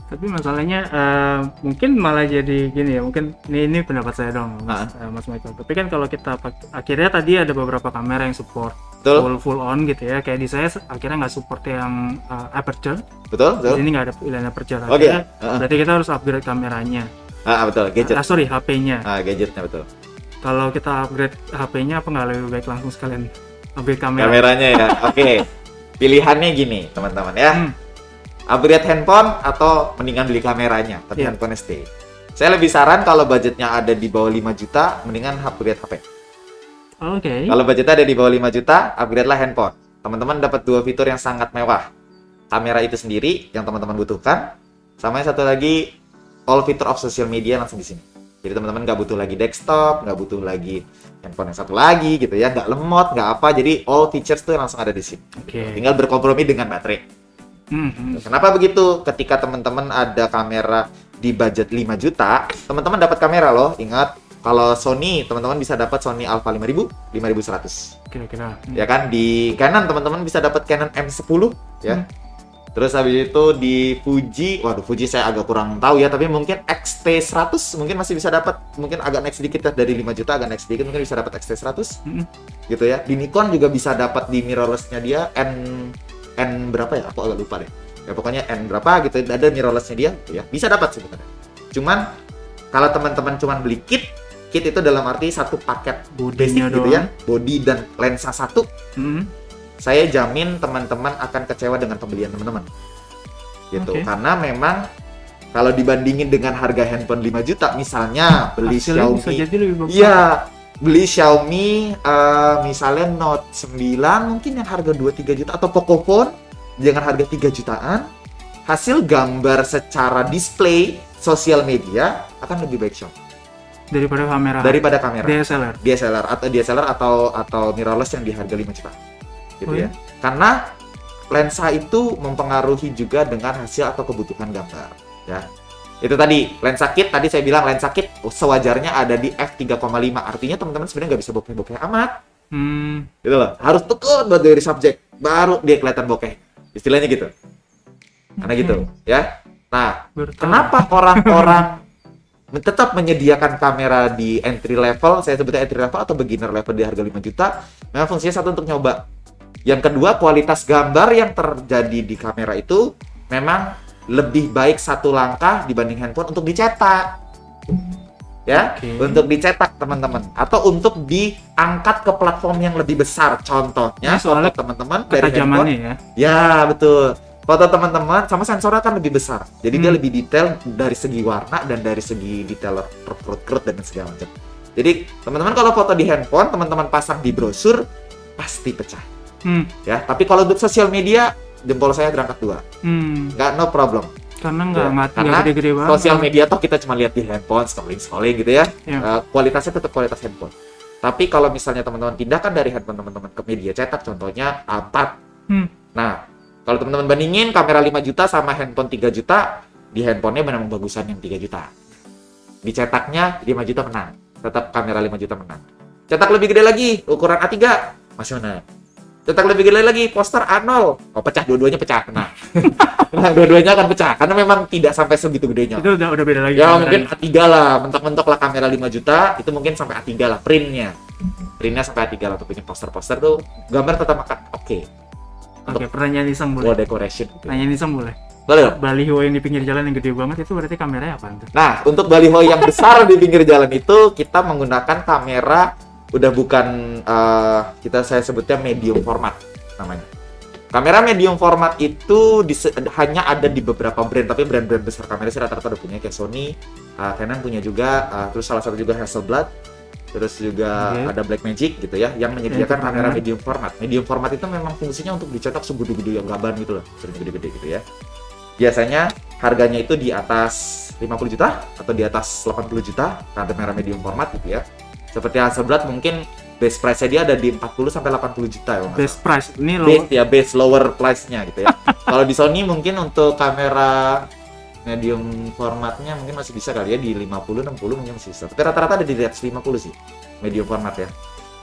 Tapi masalahnya mungkin malah jadi gini ya, mungkin ini pendapat saya dong Mas Michael. Tapi kan kalau kita akhirnya tadi ada beberapa kamera yang support full on gitu ya, kayak di saya akhirnya nggak support yang aperture. Betul. Di sini nggak ada pilihan aperture. Berarti kita harus upgrade kameranya. Betul, gadget. HP-nya. Gadgetnya betul. Kalau kita upgrade HP-nya apa nggak lebih baik langsung sekalian upgrade kameranya ya. Oke. Pilihannya gini, teman-teman ya. Upgrade handphone atau mendingan beli kameranya, tapi handphone stay. Saya lebih saran kalau budgetnya ada di bawah 5 juta, mendingan upgrade HP. Kalau budgetnya ada di bawah 5 juta, upgrade lah handphone. Teman-teman dapat 2 fitur yang sangat mewah. Kamera itu sendiri yang teman-teman butuhkan, sama yang satu lagi all feature of social media langsung di sini. Jadi teman-teman nggak butuh lagi desktop, nggak butuh lagi handphone yang satu lagi gitu ya, nggak lemot, nggak apa. Jadi all features tuh langsung ada di sini. Tinggal berkompromi dengan baterai. Kenapa begitu? Ketika teman-teman ada kamera di budget 5 juta, teman-teman dapat kamera loh. Ingat, kalau Sony, teman-teman bisa dapat Sony Alpha 5000, 5100. Kira-kira. Ya kan, di Canon teman-teman bisa dapat Canon M10 ya. Terus habis itu di Fuji, Fuji saya agak kurang tahu ya, tapi mungkin XT100 mungkin masih bisa dapat, mungkin agak naik sedikit ya, dari 5 juta agak naik sedikit, mungkin bisa dapat XT100. Gitu ya. Di Nikon juga bisa dapat di mirrorless-nya dia N berapa ya? Aku agak lupa deh. Ya pokoknya N berapa gitu, ada mirrorless-nya dia ya. Bisa dapat sebenarnya. Cuman kalau teman-teman cuman beli kit itu dalam arti satu paket basic gitu ya, body dan lensa satu. Saya jamin teman-teman akan kecewa dengan pembelian teman-teman. Gitu. Karena memang kalau dibandingin dengan harga handphone 5 juta misalnya beli Xiaomi. Beli Xiaomi misalnya Note 9 mungkin yang harga 2-3 juta, atau Pocophone dengan harga 3 jutaan, hasil gambar secara display sosial media akan lebih baik Xiaomi daripada kamera DSLR atau mirrorless yang di harga 5 juta gitu ya. Karena lensa itu mempengaruhi juga dengan hasil atau kebutuhan gambar ya. Itu tadi, lensa kit, tadi saya bilang lensa kit sewajarnya ada di f3,5. Artinya teman-teman sebenarnya nggak bisa bokeh-bokeh amat. Gitu loh. Harus tekun buat dari subjek, baru dia kelihatan bokeh. Istilahnya gitu. Karena gitu, ya. Nah, kenapa orang-orang tetap menyediakan kamera di entry level, saya sebutnya entry level atau beginner level di harga 5 juta, memang fungsinya satu untuk nyoba. Yang kedua, kualitas gambar yang terjadi di kamera itu memang lebih baik satu langkah dibanding handphone untuk dicetak. Ya, untuk dicetak teman-teman, atau untuk diangkat ke platform yang lebih besar. Contohnya foto teman-teman dari handphone. Ya, betul. Foto teman-teman sama sensornya kan lebih besar. Jadi dia lebih detail dari segi warna dan dari segi detail perut dan segala macam. Jadi teman-teman kalau foto di handphone, teman-teman pasang di brosur pasti pecah. Ya, tapi kalau untuk sosial media jempol saya berangkat 2. Nggak, no problem. Karena nggak gede-gede banget. Sosial media toh kita cuma lihat di handphone, scrolling gitu ya. Kualitasnya tetap kualitas handphone. Tapi kalau misalnya teman-teman pindahkan dari handphone teman-teman ke media cetak, contohnya A4. Nah, kalau teman-teman bandingin kamera 5 juta sama handphone 3 juta, di handphonenya memang bagusan yang 3 juta. Di cetaknya 5 juta menang. Tetap kamera 5 juta menang. Cetak lebih gede lagi, ukuran A3 masih menang. cetak lebih gede lagi, poster A0. Oh, pecah, dua-duanya pecah. Nah, nah dua-duanya akan pecah karena memang tidak sampai segitu gedenya. Itu udah beda lagi. Ya mungkin A3 lah, mentok-mentok lah kamera 5 juta, itu mungkin sampai A3 lah printnya. Printnya sampai A3 lah untuk bikin poster-poster tuh, gambar tetap akan oke. Oke, pertanyaan iseng Wall boleh. decoration gitu. Pertanyaan iseng boleh. Boleh. Baliho yang di pinggir jalan yang gede banget itu berarti kameranya apa tuh? Nah, untuk baliho yang besar di pinggir jalan itu kita menggunakan kamera udah bukan saya sebutnya medium format namanya. Kamera medium format itu hanya ada di beberapa brand, tapi brand-brand besar kamera sih rata-rata udah punya, kayak Sony, Canon punya juga, terus salah satu juga Hasselblad, terus juga ada Blackmagic gitu ya, yang menyediakan kamera medium format. Medium format itu memang fungsinya untuk dicetak segede-gede yang gaban gitu loh, sering gede-gede gitu ya. Biasanya harganya itu di atas 50 juta atau di atas 80 juta kamera medium format gitu ya. Seperti Hasselblad mungkin base price-nya dia ada di 40 sampai 80 juta ya. Base price ini base lower price-nya gitu ya. Kalau di Sony mungkin untuk kamera medium formatnya mungkin masih bisa kali ya di 50 60 mungkin masih bisa. Tapi rata-rata ada di atas 50 sih medium format ya.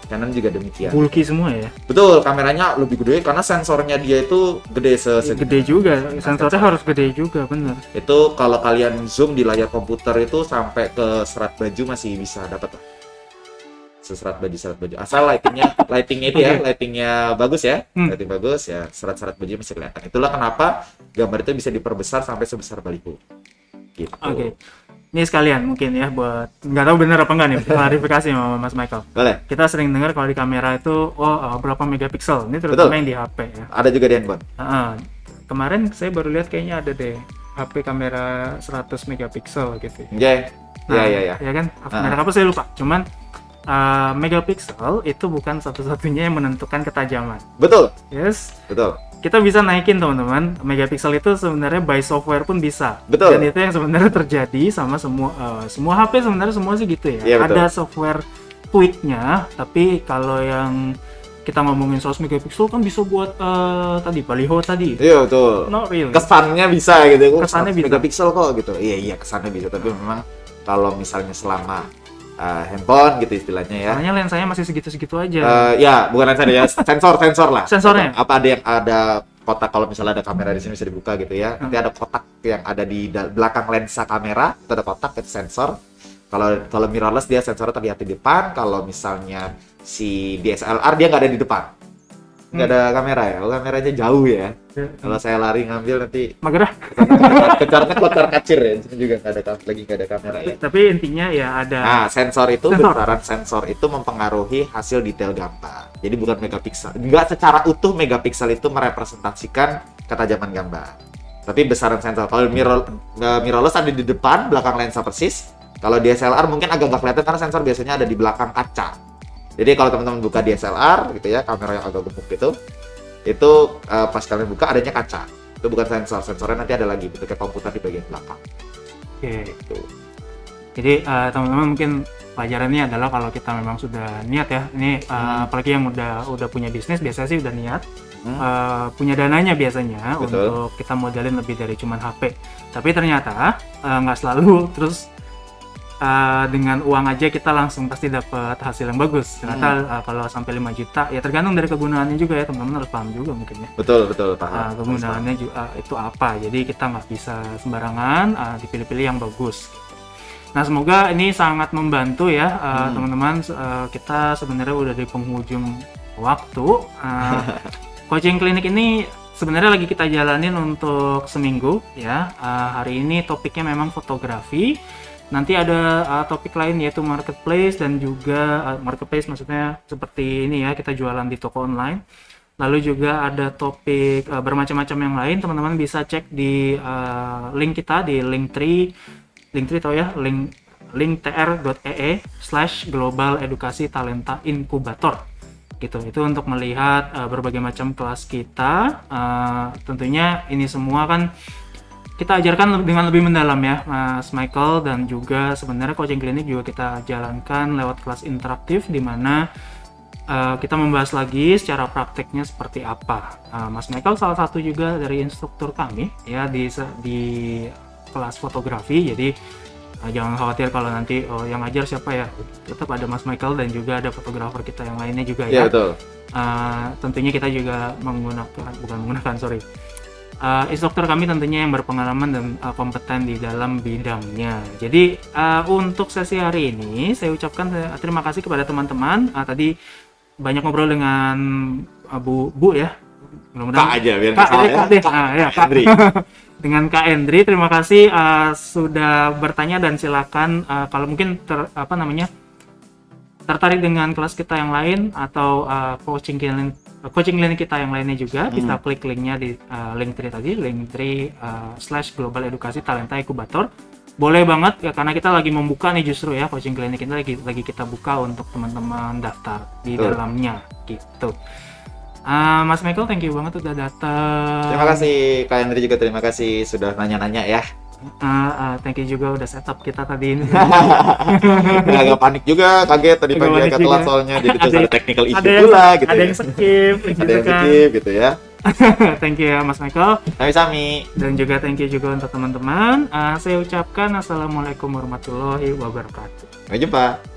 Canon juga demikian. Bulky semua ya. Betul, kameranya lebih gede karena sensornya dia itu gede gede juga. Sensornya harus gede juga, bener. Itu kalau kalian zoom di layar komputer itu sampai ke serat baju masih bisa dapat lah. Serat baju asal lightingnya itu ya, lightingnya bagus ya, lighting bagus ya, serat-serat baju masih kelihatan. Itulah kenapa gambar itu bisa diperbesar sampai sebesar baliho gitu. Oke. Ini sekalian mungkin ya buat nggak tahu benar apa enggak nih, klarifikasi sama Mas Michael. Boleh. Kita sering dengar kalau di kamera itu berapa megapiksel, ini terutama yang di HP ya. Ada juga di handphone. Kemarin saya baru lihat kayaknya ada deh HP kamera 100 megapiksel gitu. Ya kan? Merek apa saya lupa. Cuman megapiksel itu bukan satu-satunya yang menentukan ketajaman. Betul. Yes. Betul. Kita bisa naikin teman-teman. Megapiksel itu sebenarnya by software pun bisa. Betul. Dan itu yang sebenarnya terjadi sama semua HP sebenarnya semua sih gitu ya. Iya, ada software tweaknya, tapi kalau yang kita ngomongin 100 megapiksel kan bisa buat tadi baliho tadi. Iya betul. Not really. Kesannya bisa gitu. Kesannya bisa. Megapiksel kok gitu. Iya kesannya bisa, tapi memang kalau misalnya selama handphone gitu istilahnya ya. Soalnya lensanya masih segitu-segitu aja. Ya, bukan lensa ya, sensor lah. Sensornya. Apa ada kotak, kalau misalnya ada kamera di sini bisa dibuka gitu ya. Nanti ada kotak yang ada di belakang lensa kamera, itu ada kotak itu sensor. Kalau mirrorless dia sensornya terlihat di depan, kalau misalnya si DSLR dia nggak ada di depan. Nggak ada kamera ya, kameranya jauh ya. Kalau saya lari ngambil nanti magerah. kecarnya kotor kacir ya, ini juga nggak ada kamera ya. Tapi intinya ya ada. Nah, besaran sensor itu mempengaruhi hasil detail gambar. Jadi bukan megapiksel. Nggak secara utuh megapiksel itu merepresentasikan ketajaman gambar. Tapi besaran sensor. Kalau mirrorless ada di depan, belakang lensa persis. Kalau DSLR mungkin agak nggak kelihatan karena sensor biasanya ada di belakang kaca. Jadi kalau teman-teman buka DSLR gitu ya, kamera yang agak gemuk gitu, itu pas kalian buka adanya kaca. Itu bukan sensor, sensornya nanti ada lagi bentuknya komputer di bagian belakang. Oke. Gitu. Jadi teman-teman mungkin pelajarannya adalah kalau kita memang sudah niat ya, ini apalagi yang udah punya bisnis biasanya sih udah niat, punya dananya biasanya. Betul. Untuk kita modalin lebih dari cuman HP. Tapi ternyata nggak selalu terus dengan uang aja kita langsung pasti dapat hasil yang bagus. Ternyata kalau sampai 5 juta ya tergantung dari kegunaannya juga ya, teman-teman harus paham juga mungkin ya. Betul paham. Kegunaannya juga itu apa. Jadi kita nggak bisa sembarangan, dipilih-pilih yang bagus. Nah, semoga ini sangat membantu ya teman-teman. Kita sebenarnya udah di penghujung waktu. Coaching klinik ini sebenarnya lagi kita jalanin untuk seminggu ya. Hari ini topiknya memang fotografi. Nanti ada topik lain yaitu marketplace, dan juga marketplace maksudnya seperti ini ya, kita jualan di toko online. Lalu juga ada topik bermacam-macam yang lain. Teman-teman bisa cek di link kita di Linktree tahu ya, linktr.ee/global edukasi talenta inkubator gitu. Itu untuk melihat berbagai macam kelas kita. Tentunya ini semua kan kita ajarkan dengan lebih mendalam ya Mas Michael, dan juga sebenarnya coaching klinik juga kita jalankan lewat kelas interaktif di mana kita membahas lagi secara prakteknya seperti apa. Mas Michael salah satu juga dari instruktur kami ya di kelas fotografi. Jadi Jangan khawatir kalau nanti yang ngajar siapa ya, tetap ada Mas Michael dan juga ada fotografer kita yang lainnya juga Iya ya. betul. Tentunya kita juga instruktur kami tentunya yang berpengalaman dan kompeten di dalam bidangnya. Jadi untuk sesi hari ini saya ucapkan terima kasih kepada teman-teman. Tadi banyak ngobrol dengan Bu ya. Kak aja biar Kak, salah ya. Kak deh. Ya, Kak. Hendri. Dengan Kak Endri, terima kasih sudah bertanya dan silakan kalau mungkin tertarik dengan kelas kita yang lain atau coaching klinik kita yang lainnya juga bisa klik linknya di Linktree tadi, Linktree/Global Edukasi Talenta Inkubator. Boleh banget ya, karena kita lagi membuka nih justru ya, coaching klinik kita lagi kita buka untuk teman-teman daftar di dalamnya gitu. Mas Michael, thank you banget udah datang. Terima kasih Kak Hendri juga, terima kasih sudah nanya-nanya ya. Thank you juga udah setup kita tadi ini. Agak panik juga, kaget tadi pagi agak telat soalnya, jadi terus ada technical issue pula gitu. Ada yang skip, ada yang skip gitu ya. Thank you ya Mas Michael. Sami-sami. Dan juga thank you juga untuk teman-teman. Saya ucapkan assalamualaikum warahmatullahi wabarakatuh. Sampai jumpa.